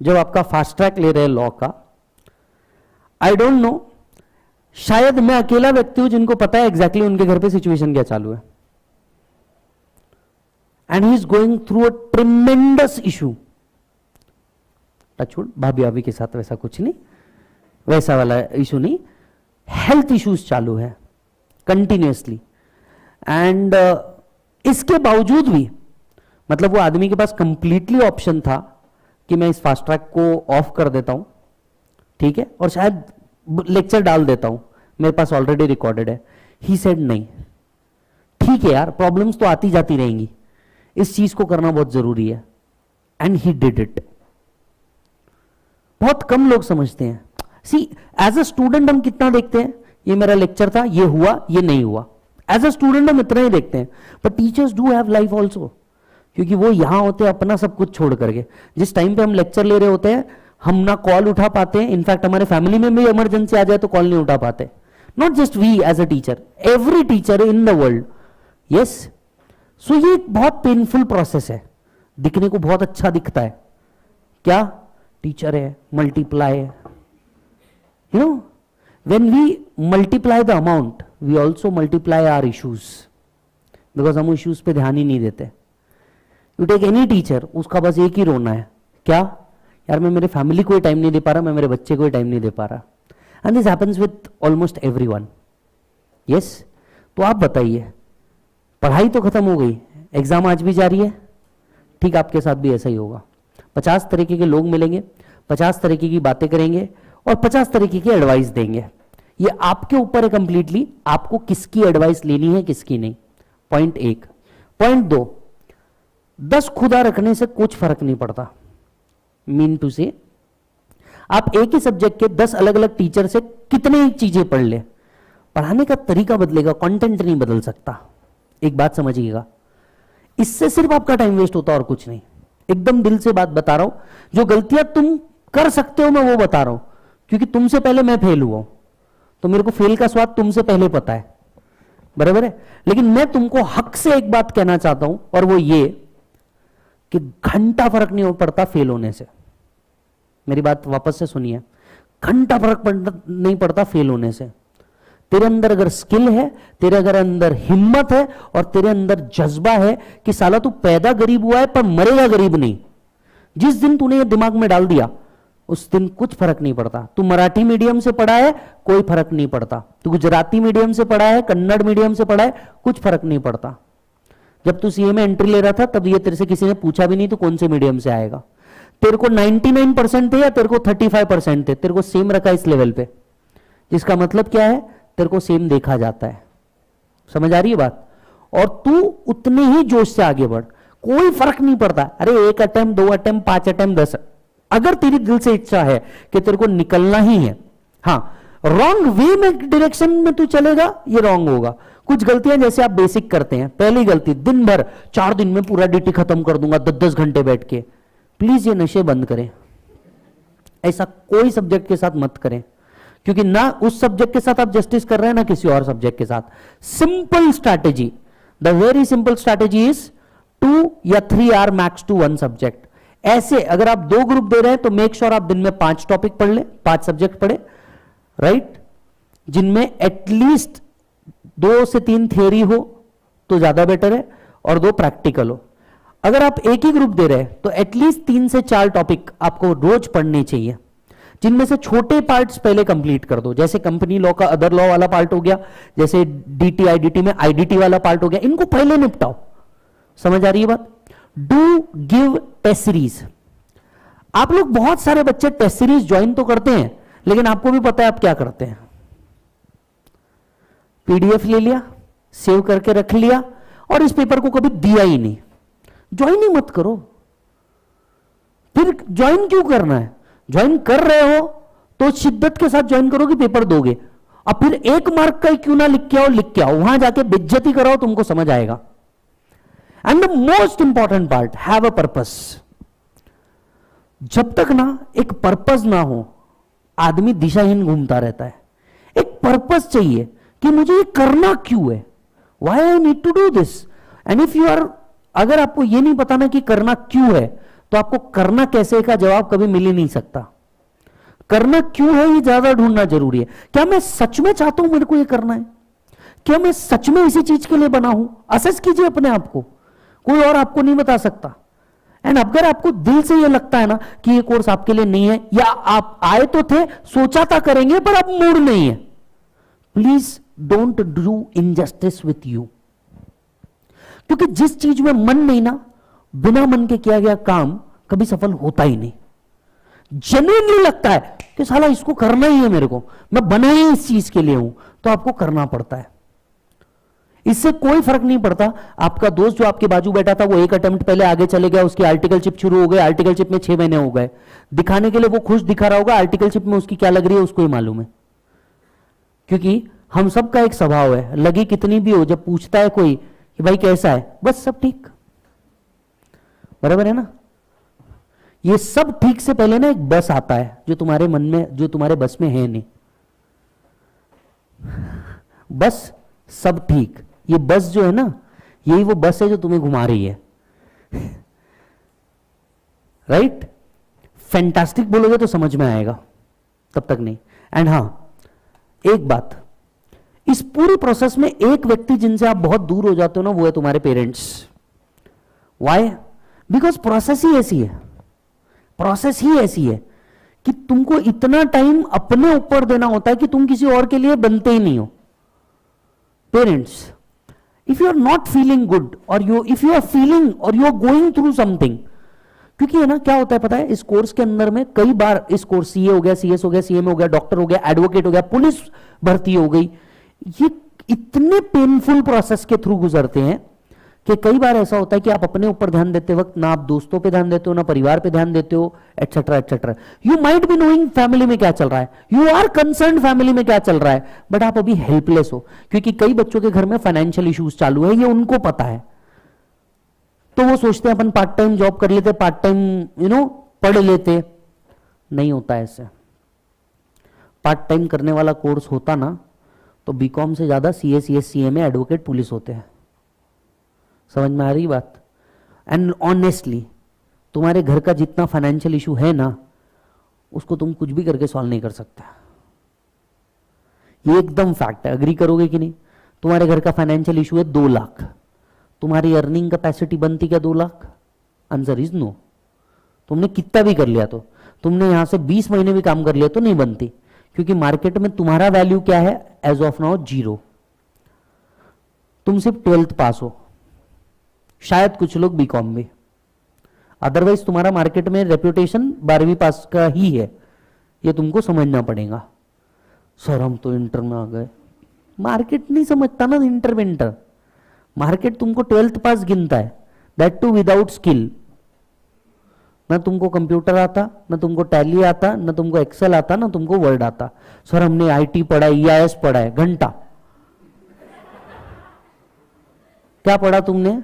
जब आपका फास्ट ट्रैक ले रहे हैं लॉ का, आई डोंट नो, शायद मैं अकेला व्यक्ति हूं जिनको पता है एग्जैक्टली उनके घर पे सिचुएशन क्या चालू है। And he is going through a tremendous issue. Touch wood, भाभी भाभी के साथ वैसा कुछ नहीं, वैसा वाला इशू नहीं, हेल्थ इश्यूज चालू है कंटिन्यूसली। एंड इसके बावजूद भी, मतलब वो आदमी के पास कंप्लीटली ऑप्शन था कि मैं इस फास्ट ट्रैक को ऑफ कर देता हूं, ठीक है, और शायद लेक्चर डाल देता हूं, मेरे पास ऑलरेडी रिकॉर्डेड है। ही सेड नहीं, ठीक है यार, प्रॉब्लम्स तो आती जाती रहेंगी, इस चीज को करना बहुत जरूरी है। And he did it. बहुत कम लोग समझते हैं। सी, एज अ स्टूडेंट हम कितना देखते हैं, ये मेरा लेक्चर था, ये हुआ, ये नहीं हुआ, एज अ स्टूडेंट हम इतना ही देखते हैं। पर teachers do have life also, क्योंकि वो यहां होते हैं अपना सब कुछ छोड़ करके। जिस टाइम पे हम लेक्चर ले रहे होते हैं, हम ना कॉल उठा पाते हैं, इनफैक्ट हमारे फैमिली में भी इमरजेंसी आ जाए तो कॉल नहीं उठा पाते। Not just we as a teacher, every teacher in the world. Yes, so ये एक बहुत पेनफुल प्रोसेस है। दिखने को बहुत अच्छा दिखता है, क्या टीचर है, मल्टीप्लाई है, you know, when we multiply the amount we also multiply our issues, because हम इश्यूज पे ध्यान ही नहीं देते। यू टेक एनी टीचर, उसका बस एक ही रोना है, क्या यार मैं मेरे फैमिली को ही टाइम नहीं दे पा रहा, मैं मेरे बच्चे को ही टाइम नहीं दे पा रहा। And this happens with almost everyone. Yes? तो आप बताइए, पढ़ाई तो खत्म हो गई, एग्जाम आज भी जारी है, ठीक आपके साथ भी ऐसा ही होगा। 50 तरीके के लोग मिलेंगे, 50 तरीके की बातें करेंगे और 50 तरीके की एडवाइस देंगे। ये आपके ऊपर है कंप्लीटली, आपको किसकी एडवाइस लेनी है किसकी नहीं। पॉइंट 1। पॉइंट 2, 10 खुदा रखने से कुछ फर्क नहीं पड़ता। मीन टू से आप एक ही सब्जेक्ट के 10 अलग अलग टीचर से कितने ही चीजें पढ़ ले, पढ़ाने का तरीका बदलेगा, कंटेंट नहीं बदल सकता। एक बात समझिएगा, इससे सिर्फ आपका टाइम वेस्ट होता और कुछ नहीं। एकदम दिल से बात बता रहा हूं, जो गलतियां तुम कर सकते हो मैं वो बता रहा हूं, क्योंकि तुमसे पहले मैं फेल हुआ हूं, तो मेरे को फेल का स्वाद तुमसे पहले पता है, बराबर है। लेकिन मैं तुमको हक से एक बात कहना चाहता हूं, और वो ये कि घंटा फर्क नहीं पड़ता फेल होने से। मेरी बात वापस से सुनिए, घंटा फर्क नहीं पड़ता फेल होने से। तेरे अंदर अगर स्किल है, तेरे अगर अंदर हिम्मत है और तेरे अंदर जज्बा है कि साला तू पैदा गरीब हुआ है पर मरेगा गरीब नहीं, जिस दिन तूने ये दिमाग में डाल दिया उस दिन कुछ फर्क नहीं पड़ता। तू मराठी मीडियम से पढ़ा है कोई फर्क नहीं पड़ता, तू गुजराती मीडियम से पढ़ा है, कन्नड़ मीडियम से पढ़ा है, कुछ फर्क नहीं पड़ता। जब तू सीए में एंट्री ले रहा था तब ये तेरे से किसी ने पूछा भी नहीं तो कौन से मीडियम से आएगा। तेरे को 99% थे या तेरे को 35% थे, तेरे को सेम रखा इस लेवल पे, जिसका मतलब क्या है, तेरे को सेम देखा जाता है। समझ आ रही है बात? और तू उतने ही जोश से आगे बढ़, कोई फर्क नहीं पड़ता। अरे 1 अटेम्प्ट, 2 अटेम्प्ट, 5 अटेम्प्ट, 10, अगर तेरी दिल से इच्छा है कि तेरे को निकलना ही है, हाँ, रॉन्ग वे में डायरेक्शन में तू चलेगा, ये रॉन्ग होगा। कुछ गलतियां जैसे आप बेसिक करते हैं, पहली गलती, दिन भर 4 दिन में पूरा डीटी खत्म कर दूंगा 10-10 घंटे बैठ के। प्लीज ये नशे बंद करें, ऐसा कोई सब्जेक्ट के साथ मत करें, क्योंकि ना उस सब्जेक्ट के साथ आप जस्टिस कर रहे हैं ना किसी और सब्जेक्ट के साथ। Simple strategy, the very simple strategy is 2 या 3 आवर मैक्स टू 1 सब्जेक्ट। ऐसे अगर आप 2 ग्रुप दे रहे हैं तो मेक श्योर आप दिन में 5 टॉपिक पढ़ ले, 5 सब्जेक्ट पढ़े, राइट, जिनमें एटलीस्ट 2 से 3 थियोरी हो तो ज्यादा बेटर है और 2 प्रैक्टिकल हो। अगर आप एक ही ग्रुप दे रहे हैं तो एटलीस्ट 3 से 4 टॉपिक आपको रोज पढ़ने चाहिए, जिनमें से छोटे पार्ट्स पहले कंप्लीट कर दो। जैसे कंपनी लॉ का अदर लॉ वाला पार्ट हो गया, जैसे डीटी आईडीटी में आईडीटी वाला पार्ट हो गया, इनको पहले निपटाओ। समझ आ रही है बात? Do give test series. आप लोग बहुत सारे बच्चे टेस्ट सीरीज ज्वाइन तो करते हैं, लेकिन आपको भी पता है आप क्या करते हैं, पीडीएफ ले लिया, सेव करके रख लिया और इस पेपर को कभी दिया ही नहीं। ज्वाइन ही मत करो, फिर ज्वाइन क्यों करना है? ज्वाइन कर रहे हो तो शिद्दत के साथ ज्वाइन करो कि पेपर दोगे। अब फिर 1 मार्क का ही क्यों ना लिख के आओ, वहां जाके बेइज्जती कराओ, तुमको समझ आएगा। And the most important part, have a purpose. जब तक ना एक पर्पस ना हो आदमी दिशाहीन घूमता रहता है। एक पर्पस चाहिए कि मुझे ये करना क्यों है, why I need to do this. And if you are, अगर आपको ये नहीं पता ना कि करना क्यों है, तो आपको करना कैसे का जवाब कभी मिल ही नहीं सकता। करना क्यों है ये ज्यादा ढूंढना जरूरी है। क्या मैं सच में चाहता हूं मेरे को ये करना है? क्या मैं सच में इसी चीज के लिए बना हूं? असेस कीजिए अपने आप को, कोई और आपको नहीं बता सकता। एंड अगर आपको दिल से ये लगता है ना कि ये कोर्स आपके लिए नहीं है, या आप आए तो थे, सोचा था करेंगे पर अब मूड नहीं है, please don't do injustice with you. क्योंकि जिस चीज में मन नहीं ना, बिना मन के किया गया काम कभी सफल होता ही नहीं। जेन्युइनली लगता है कि साला इसको करना ही है, मेरे को, मैं बना ही इस चीज के लिए हूं, तो आपको करना पड़ता है। इससे कोई फर्क नहीं पड़ता। आपका दोस्त जो आपके बाजू बैठा था वो 1 अटेम्प्ट पहले आगे चले गया, उसकी आर्टिकल चिप शुरू हो गई, आर्टिकल चिप में 6 महीने हो गए, दिखाने के लिए वो खुश दिखा रहा होगा, आर्टिकल चिप में उसकी क्या लग रही है उसको ही मालूम है। क्योंकि हम सबका एक स्वभाव है, लगी कितनी भी हो, जब पूछता है कोई कि भाई कैसा है, बस सब ठीक, बराबर है ना। ये सब ठीक से पहले ना एक बस आता है जो तुम्हारे मन में, जो तुम्हारे बस में है नहीं। बस सब ठीक, ये बस जो है ना, यही वो बस है जो तुम्हें घुमा रही है। राइट? फैंटास्टिक बोलोगे तो समझ में आएगा, तब तक नहीं। एंड हां, एक बात, इस पूरी प्रोसेस में एक व्यक्ति जिनसे आप बहुत दूर हो जाते हो ना, वो है तुम्हारे पेरेंट्स। व्हाई? बिकॉज प्रोसेस ही ऐसी है, प्रोसेस ही ऐसी है कि तुमको इतना टाइम अपने ऊपर देना होता है कि तुम किसी और के लिए बनते ही नहीं हो। Parents, if you are not feeling good और इफ यू आर फीलिंग और you are going through something, क्योंकि है ना क्या होता है पता है, इस कोर्स के अंदर में कई बार इस कोर्स सीए हो गया, सीएस हो गया, सीएम हो गया, डॉक्टर हो गया, एडवोकेट हो गया, पुलिस भर्ती हो गई, ये इतने पेनफुल प्रोसेस के थ्रू गुजरते हैं कि कई बार ऐसा होता है कि आप अपने ऊपर ध्यान देते वक्त ना आप दोस्तों पे ध्यान देते हो, ना परिवार पे ध्यान देते हो, etcetera etcetera. You might be knowing family में क्या चल रहा है, यू आर कंसर्न फैमिली में क्या चल रहा है, बट आप अभी हेल्पलेस हो, क्योंकि कई बच्चों के घर में फाइनेंशियल इश्यूज चालू है, ये उनको पता है, तो वो सोचते हैं अपन पार्ट टाइम जॉब कर लेते, पार्ट टाइम पढ़ लेते। नहीं होता ऐसे। पार्ट टाइम करने वाला कोर्स होता ना तो बीकॉम से ज्यादा CA, CS, CMA, advocate, police होते हैं। समझ में आ रही बात? एंड ऑनेस्टली तुम्हारे घर का जितना फाइनेंशियल इशू है ना, उसको तुम कुछ भी करके सॉल्व नहीं कर सकते। ये एकदम फैक्ट है, अग्री करोगे कि नहीं? तुम्हारे घर का फाइनेंशियल इशू है 2 लाख, तुम्हारी अर्निंग कैपेसिटी बनती क्या 2 लाख? Answer is no. तुमने कितना भी कर लिया, तो तुमने यहां से 20 महीने भी काम कर लिया तो नहीं बनती, क्योंकि मार्केट में तुम्हारा वैल्यू क्या है एज ऑफ नाउ? 0। तुम सिर्फ 12th पास हो, शायद कुछ लोग बीकॉम भी, अदरवाइज तुम्हारा मार्केट में रेपुटेशन 12वीं पास का ही है। ये तुमको समझना पड़ेगा। सर हम तो इंटर में आ गए, मार्केट नहीं समझता ना इंटर विंटर। मार्केट तुमको 12th पास गिनता है, दैट टू विदाउट स्किल। ना तुमको कंप्यूटर आता, ना तुमको टैली आता, ना तुमको एक्सेल आता, ना तुमको वर्ड आता। सर हमने आईटी पढ़ा है, ईआईएस पढ़ा है, घंटा। क्या पढ़ा तुमने?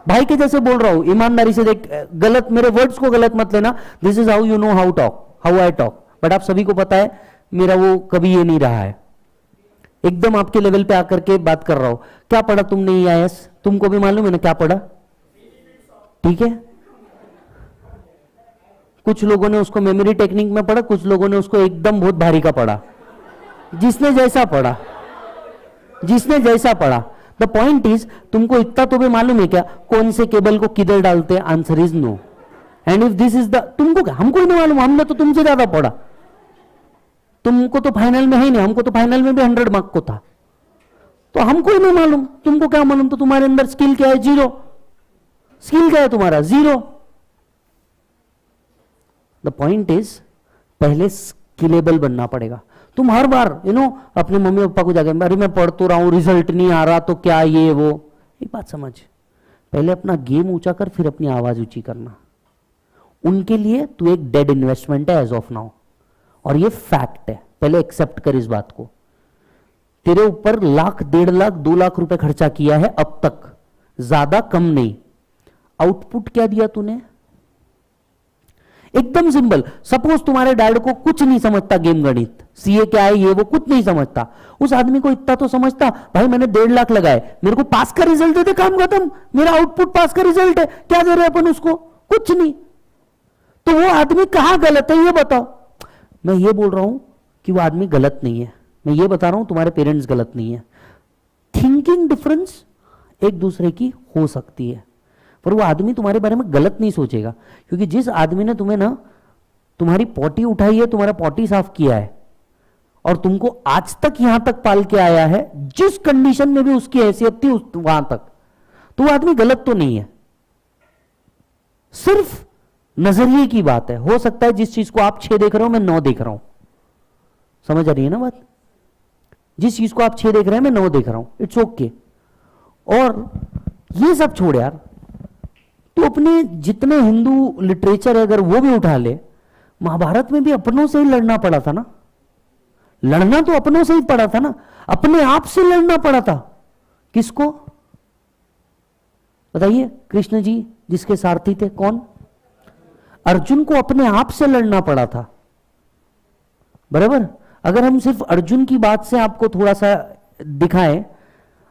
भाई के जैसे बोल रहा हूं, ईमानदारी से देख, गलत मेरे वर्ड्स को गलत मत लेना। This is how you know how talk, how I talk, but आप सभी को पता है मेरा वो कभी ये नहीं रहा है। एकदम आपके लेवल पे आकर के बात कर रहा हूं। क्या पढ़ा तुमने ईआईएस? तुमको भी मालूम है ना क्या पढ़ा? ठीक है, कुछ लोगों ने उसको मेमोरी टेक्निक में पढ़ा, कुछ लोगों ने उसको एकदम बहुत भारी का पढ़ा। जिसने जैसा पढ़ा, जिसने जैसा पढ़ा। द पॉइंट इज, तुमको इतना तो भी मालूम है क्या कौन से केबल को किधर डालते हैं? Answer is no. And if this is the, तुमको क्या, हमको नहीं मालूम, हमने तो तुमसे ज्यादा पढ़ा। तुमको तो फाइनल में है नहीं, हमको तो फाइनल में भी 100 मार्क को था, तो हमको ही नहीं मालूम, तुमको क्या मालूम? तो तुम्हारे अंदर स्किल क्या है? 0। स्किल क्या है तुम्हारा? 0। द पॉइंट इज, पहले स्किलेबल बनना पड़ेगा। तुम हर बार अपने मम्मी पापा को जाके, अरे मैं पढ़ तो रहा हूं, रिजल्ट नहीं आ रहा तो क्या ये वो। एक बात समझ, पहले अपना गेम ऊंचा कर, फिर अपनी आवाज ऊंची करना। उनके लिए तू एक डेड इन्वेस्टमेंट है एज ऑफ नाउ, और ये फैक्ट है, पहले एक्सेप्ट कर इस बात को। तेरे ऊपर 1,00,000, 1.5 लाख, 2 लाख रुपए खर्चा किया है अब तक, ज्यादा कम नहीं। आउटपुट क्या दिया तूने? एकदम सिंपल। सपोज तुम्हारे डैड को कुछ नहीं समझता गेम गणित, सीए क्या है ये वो कुछ नहीं समझता, उस आदमी को इतना तो समझता, भाई मैंने 1.5 लाख लगाए, मेरे को पास का रिजल्ट दे दे, काम खत्म, मेरा आउटपुट पास का रिजल्ट है, क्या दे रहे अपन उसको? कुछ नहीं। तो वो आदमी कहां गलत है ये बताओ। मैं ये बोल रहा हूं कि वो आदमी गलत नहीं है, मैं ये बता रहा हूं तुम्हारे पेरेंट्स गलत नहीं है। थिंकिंग डिफरेंस एक दूसरे की हो सकती है, पर वो आदमी तुम्हारे बारे में गलत नहीं सोचेगा, क्योंकि जिस आदमी ने तुम्हें ना तुम्हारी पॉटी उठाई है, तुम्हारा पॉटी साफ किया है और तुमको आज तक यहां तक पाल के आया है, जिस कंडीशन में भी उसकी हैसियत थी वहां तक, तो वो आदमी गलत तो नहीं है। सिर्फ नजरिए की बात है। हो सकता है जिस चीज को आप 6 देख रहे हो मैं 9 देख रहा हूं। समझ आ रही है ना बात? जिस चीज को आप 6 देख रहे हैं मैं 9 देख रहा हूं, इट्स ओके। और ये सब छोड़ यार, तो अपने जितने हिंदू लिटरेचर है अगर वो भी उठा ले, महाभारत में भी अपनों से ही लड़ना पड़ा था ना। लड़ना तो अपनों से ही पड़ा था ना, अपने आप से लड़ना पड़ा था। किसको बताइए? कृष्ण जी जिसके सारथी थे, कौन? अर्जुन को अपने आप से लड़ना पड़ा था। बराबर? अगर हम सिर्फ अर्जुन की बात से आपको थोड़ा सा दिखाएं,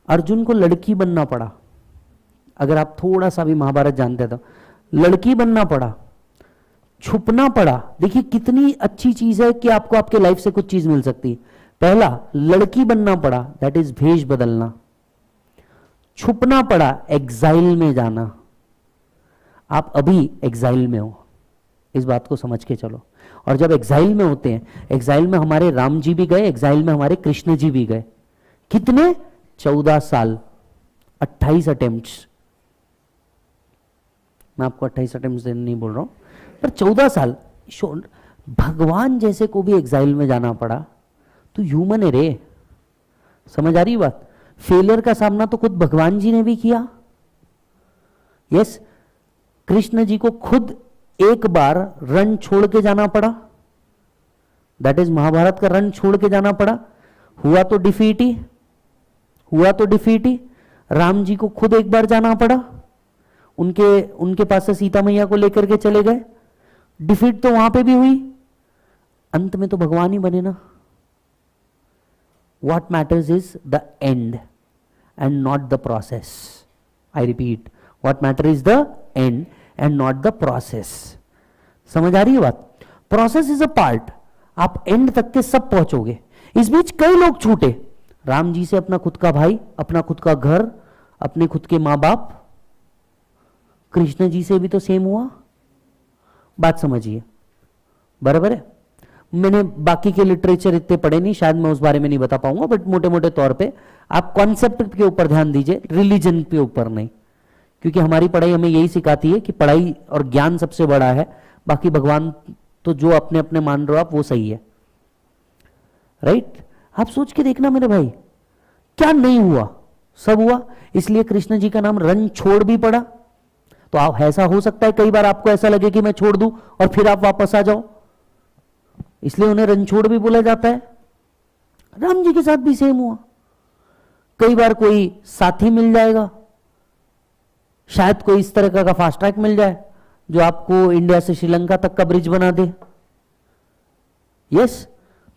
अर्जुन को लड़की बनना पड़ा। अगर आप थोड़ा सा भी महाभारत जानते तो लड़की बनना पड़ा, छुपना पड़ा। देखिए कितनी अच्छी चीज है कि आपको आपके लाइफ से कुछ चीज मिल सकती है। पहला लड़की बनना पड़ा, दैट इज भेष बदलना। छुपना पड़ा, एग्जाइल में जाना। आप अभी एग्जाइल में हो, इस बात को समझ के चलो। और जब एग्जाइल में होते हैं, एग्जाइल में हमारे राम जी भी गए, एग्जाइल में हमारे कृष्ण जी भी गए। कितने? 14 साल, 28 अटेम्प्ट्स, मैं आपको 28 अटेम्प्ट्स देने नहीं बोल रहा हूं, पर 14 साल भगवान जैसे को भी एग्जाइल में जाना पड़ा, तो ह्यूमन है रे, समझ आ रही बात? फेलियर का सामना तो खुद भगवान जी ने भी किया। यस, कृष्ण जी को खुद एक बार रण छोड़ के जाना पड़ा, दैट इज महाभारत का रण छोड़ के जाना पड़ा। हुआ तो डिफीट ही, हुआ तो डिफीट ही। राम जी को खुद एक बार जाना पड़ा, उनके पास से सीता मैया को लेकर के चले गए, डिफीट तो वहां पे भी हुई, अंत में तो भगवान ही बने ना। What matters is the end and not the process. I repeat, what matters is the end and not the process. समझ आ रही है बात? Process is a part. आप एंड तक के सब पहुंचोगे, इस बीच कई लोग छूटे। राम जी से अपना खुद का भाई, अपना खुद का घर, अपने खुद के मां बाप। कृष्ण जी से भी तो सेम हुआ, बात समझिए, बराबर है। मैंने बाकी के लिटरेचर इतने पढ़े नहीं, शायद मैं उस बारे में नहीं बता पाऊंगा, बट मोटे मोटे तौर पे आप कॉन्सेप्ट के ऊपर ध्यान दीजिए, रिलीजन के ऊपर नहीं, क्योंकि हमारी पढ़ाई हमें यही सिखाती है कि पढ़ाई और ज्ञान सबसे बड़ा है, बाकी भगवान तो जो अपने अपने मान रहे हो आप वो सही है, राइट? आप सोच के देखना मेरे भाई, क्या नहीं हुआ, सब हुआ। इसलिए कृष्ण जी का नाम रण छोड़ भी पड़ा। तो आप, ऐसा हो सकता है कई बार आपको ऐसा लगे कि मैं छोड़ दूं और फिर आप वापस आ जाओ, इसलिए उन्हें रणछोड़ भी बोला जाता है। राम जी के साथ भी सेम हुआ। कई बार कोई साथी मिल जाएगा, शायद कोई इस तरह का फास्ट ट्रैक मिल जाए जो आपको इंडिया से श्रीलंका तक का ब्रिज बना दे। यस,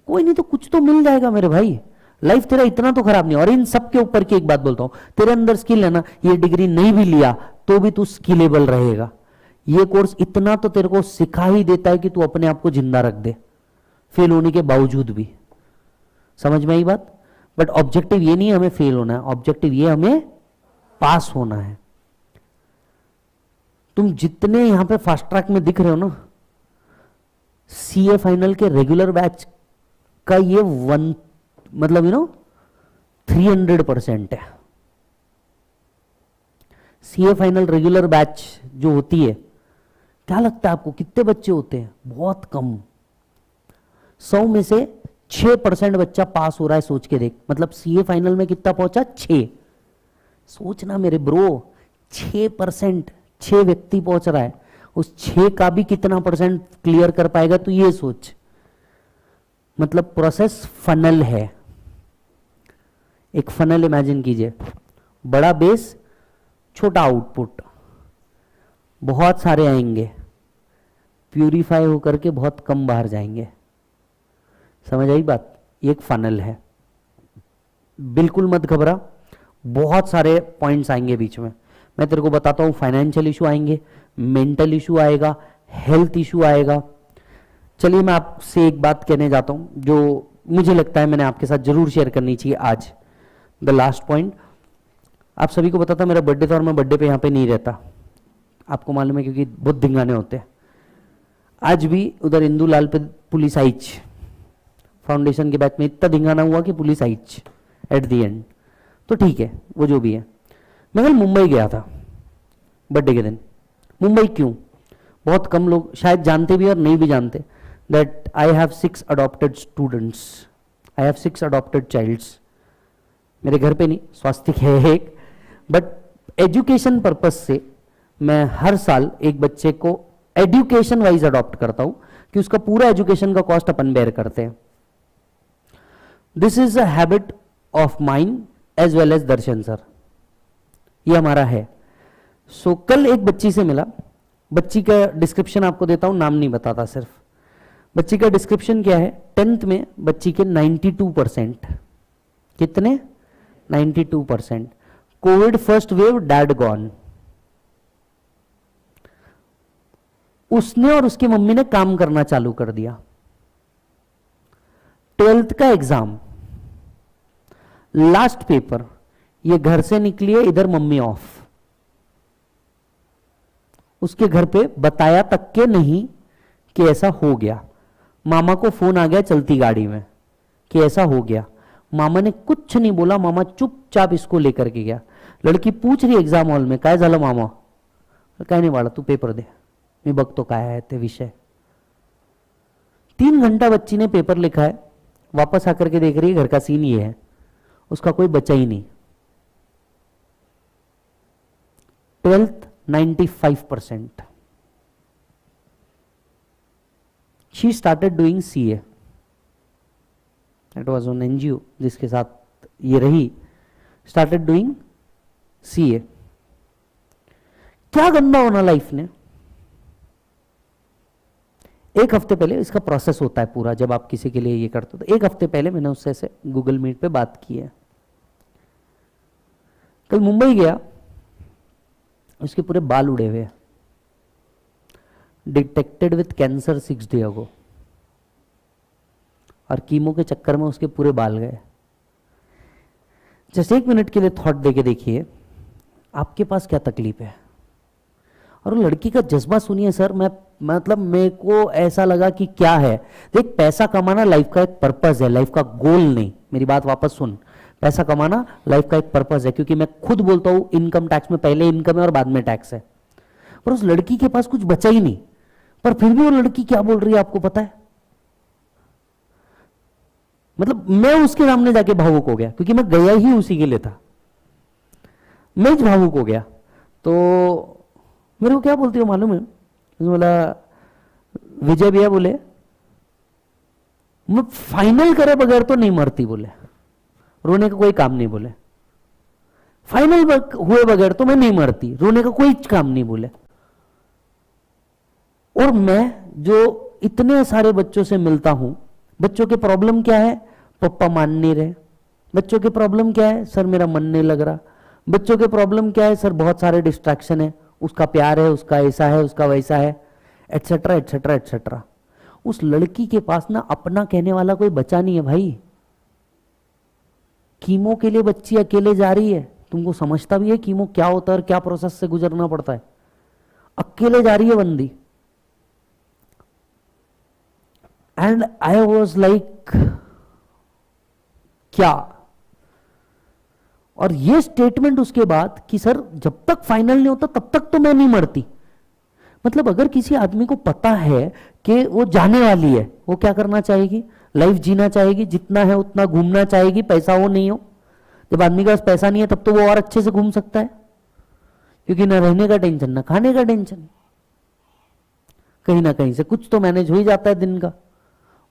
कोई नहीं तो कुछ तो मिल जाएगा मेरे भाई, लाइफ तेरा इतना तो खराब नहीं। और इन सब के ऊपर की एक बात बोलता हूं, तेरे अंदर स्किल है ना, ये डिग्री नहीं भी लिया तो भी तू स्किलेबल रहेगा। ये कोर्स इतना तो तेरे को सिखा ही देता है कि तू अपने आप को जिंदा रख दे, फेल होने के बावजूद भी। समझ में आई बात? बट ऑब्जेक्टिव ये नहीं है हमें फेल होना है, ऑब्जेक्टिव ये हमें पास होना है। तुम जितने यहां पे फास्ट ट्रैक में दिख रहे हो ना, सीए फाइनल के रेगुलर बैच का ये 300% है। सीए फाइनल रेगुलर बैच जो होती है, क्या लगता है आपको कितने बच्चे होते हैं? बहुत कम। 100 में से 6% बच्चा पास हो रहा है, सोच के देख। मतलब सीए फाइनल में कितना पहुंचा? 6। सोचना मेरे ब्रो, 6%, 6 व्यक्ति पहुंच रहा है, उस 6 का भी कितना % क्लियर कर पाएगा? तो ये सोच, मतलब प्रोसेस फनल है। एक फनल इमेजिन कीजिए, बड़ा बेस, छोटा आउटपुट, बहुत सारे आएंगे, प्यूरिफाई होकर के बहुत कम बाहर जाएंगे। समझ आई बात? ये एक फनल है। बिल्कुल मत घबरा, बहुत सारे पॉइंट्स आएंगे बीच में। मैं तेरे को बताता हूं, फाइनेंशियल इशू आएंगे, मेंटल इशू आएगा, हेल्थ इशू आएगा। चलिए मैं आपसे एक बात कहने जाता हूं जो मुझे लगता है मैंने आपके साथ जरूर शेयर करनी चाहिए आज। द लास्ट पॉइंट, आप सभी को पता था मेरा बर्थडे था और मैं बर्थडे पे यहाँ पे नहीं रहता, आपको मालूम है, क्योंकि बहुत धिंगाने होते हैं। आज भी उधर इंदुलाल पे पुलिस आईच, फाउंडेशन के बैच में इतना धिंगाना हुआ कि पुलिस आईच एट द एंड। तो ठीक है, वो जो भी है। मैं कल मुंबई गया था बर्थडे के दिन। मुंबई क्यों? बहुत कम लोग शायद जानते भी और नहीं भी जानते that I have 6 adopted students, I have 6 adopted childs. मेरे घर पे नहीं, स्वास्तिक है एक, बट एजुकेशन पर्पस से मैं हर साल एक बच्चे को एजुकेशन वाइज अडॉप्ट करता हूं कि उसका पूरा एजुकेशन का कॉस्ट अपन बेयर करते हैं। This is a habit of mind as well as Darshan sir, ये हमारा है। सो कल एक बच्ची से मिला, बच्ची का डिस्क्रिप्शन आपको देता हूं, नाम नहीं बताता सिर्फ। बच्ची का डिस्क्रिप्शन क्या है? 10th में बच्ची के 92%, कितने? 92%। Covid first wave, dad gone. उसने और उसकी मम्मी ने काम करना चालू कर दिया। 12th का एग्जाम, लास्ट पेपर, ये घर से निकली है, इधर मम्मी ऑफ। उसके घर पे बताया तक के नहीं कि ऐसा हो गया। मामा को फोन आ गया चलती गाड़ी में कि ऐसा हो गया। मामा ने कुछ नहीं बोला, मामा चुपचाप इसको लेकर के गया. लड़की पूछ रही एग्जाम हॉल में, काय झालं मामा? काय नाही बाळा, तू पेपर दे, मी बघतो काय आहे ते विषय. 3 घंटा बच्ची ने पेपर लिखा है, वापस आकर के देख रही है घर का सीन ये है, उसका कोई बचा ही नहीं. 12th 95%. She started doing CA. That was on NGO जिसके साथ ये रही. Started doing CA. क्या गंदा होना लाइफ ने. एक हफ्ते पहले इसका प्रोसेस होता है पूरा, जब आप किसी के लिए ये करते हो तो एक हफ्ते पहले मैंने उससे ऐसे गूगल मीट पे बात की है. कल मुंबई गया, उसके पूरे बाल उड़े हुए, डिटेक्टेड विथ कैंसर 6 डे अगो, और कीमो के चक्कर में उसके पूरे बाल गए. जस्ट 1 मिनट के लिए थॉट देके देखिए आपके पास क्या तकलीफ है. और वो लड़की का जज्बा सुनिए सर. मैं मतलब मेरे को ऐसा लगा कि क्या है, देख पैसा कमाना लाइफ का एक पर्पस है, लाइफ का गोल नहीं. मेरी बात वापस सुन, पैसा कमाना लाइफ का एक पर्पस है, क्योंकि मैं खुद बोलता हूं इनकम टैक्स में पहले इनकम है और बाद में टैक्स है. पर उस लड़की के पास कुछ बचा ही नहीं, पर फिर भी वो लड़की क्या बोल रही है आपको पता है? मतलब मैं उसके सामने जाके भावुक हो गया, क्योंकि मैं गया ही उसी के लिए था. मैं भावुक हो गया. तो मेरे को क्या बोलती हो मालूम है? बोला विजय भैया, बोले मैं फाइनल करे बगैर तो नहीं मरती, बोले रोने का कोई काम नहीं, बोले फाइनल हुए बगैर तो मैं नहीं मरती, रोने का कोई काम नहीं, बोले. और मैं जो इतने सारे बच्चों से मिलता हूं, बच्चों के प्रॉब्लम क्या है? पप्पा मान नहीं रहे. बच्चों के प्रॉब्लम क्या है? सर मेरा मन नहीं लग रहा. बच्चों के प्रॉब्लम क्या है? सर बहुत सारे डिस्ट्रैक्शन है, उसका प्यार है, उसका ऐसा है, उसका वैसा है, एटसेट्रा एटसेट्रा एटसेट्रा. उस लड़की के पास ना अपना कहने वाला कोई बचा नहीं है भाई. कीमो के लिए बच्ची अकेले जा रही है. तुमको समझता भी है कीमो क्या होता है और क्या प्रोसेस से गुजरना पड़ता है? अकेले जा रही है बंदी. एंड आई वॉज लाइक क्या. और ये स्टेटमेंट उसके बाद कि सर जब तक फाइनल नहीं होता तब तक तो मैं नहीं मरती. मतलब अगर किसी आदमी को पता है कि वो जाने वाली है, वो क्या करना चाहेगी? लाइफ जीना चाहेगी, जितना है उतना घूमना चाहेगी, पैसा हो नहीं हो. जब आदमी के पास पैसा नहीं है तब तो वो और अच्छे से घूम सकता है, क्योंकि ना रहने का टेंशन ना खाने का टेंशन, कहीं ना कहीं से कुछ तो मैनेज हो ही जाता है दिन का.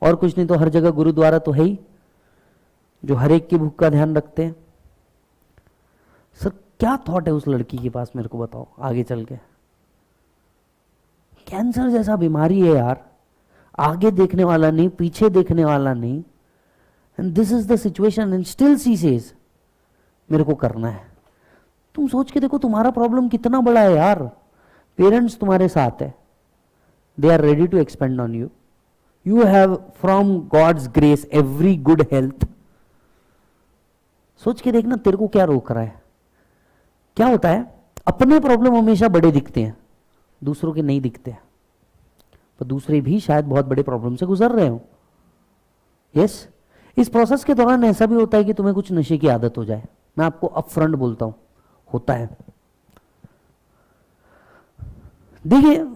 और कुछ नहीं तो हर जगह गुरुद्वारा तो है ही, जो हर एक की भूख का ध्यान रखते हैं. सर क्या थॉट है उस लड़की के पास, मेरे को बताओ. आगे चल के कैंसर जैसा बीमारी है यार, आगे देखने वाला नहीं, पीछे देखने वाला नहीं. And this is the situation and still she says मेरे को करना है. तुम सोच के देखो तुम्हारा प्रॉब्लम कितना बड़ा है यार. पेरेंट्स तुम्हारे साथ है, they are ready to expend on you. You have from God's grace every good health. सोच के देखना तेरे को क्या रोक रहा है. क्या होता है, अपने प्रॉब्लम हमेशा बड़े दिखते हैं, दूसरों के नहीं दिखते हैं. पर दूसरे भी शायद बहुत बड़े प्रॉब्लम से गुजर रहे हो. यस, इस प्रोसेस के दौरान ऐसा भी होता है कि तुम्हें कुछ नशे की आदत हो जाए. मैं आपको अपफ्रंट बोलता हूं, होता है. देखिए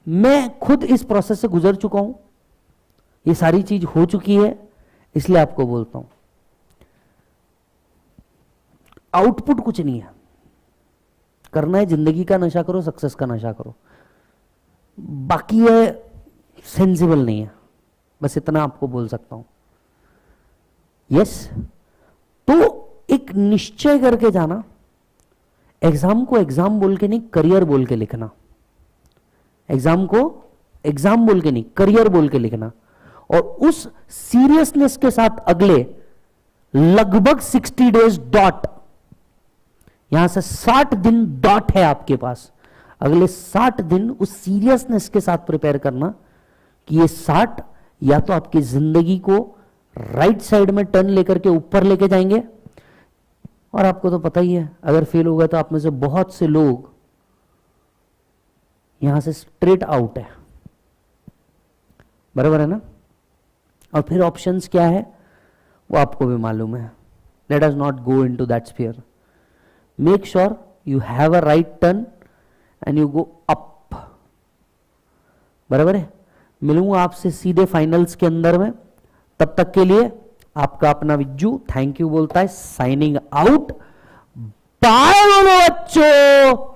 मैं खुद इस प्रोसेस से गुजर चुका हूं, ये सारी चीज हो चुकी है, इसलिए आपको बोलता हूं. आउटपुट कुछ नहीं है, करना है जिंदगी का नशा करो, सक्सेस का नशा करो, बाकी ये सेंसिबल नहीं है. बस इतना आपको बोल सकता हूं. यस, तो एक निश्चय करके जाना, एग्जाम को एग्जाम बोल के नहीं करियर बोल के लिखना. एग्जाम को एग्जाम बोल के नहीं करियर बोल के लिखना. और उस सीरियसनेस के साथ अगले लगभग 60 डेज डॉट, यहां से 60 दिन डॉट है आपके पास, अगले 60 दिन उस सीरियसनेस के साथ प्रिपेयर करना कि ये 60 या तो आपकी जिंदगी को राइट साइड में टर्न लेकर के ऊपर लेके जाएंगे. और आपको तो पता ही है अगर फेल होगा तो आप में से बहुत से लोग यहां से स्ट्रेट आउट है. बराबर है ना? और फिर ऑप्शंस क्या है? वो आपको भी मालूम है. Let us not go into that sphere. Make sure you have a right turn and you go up. बराबर है. मिलूंगा आपसे सीधे फाइनल्स के अंदर में. तब तक के लिए आपका अपना विज्जू थैंक यू बोलता है. Signing out. बाय बोलो बच्चों.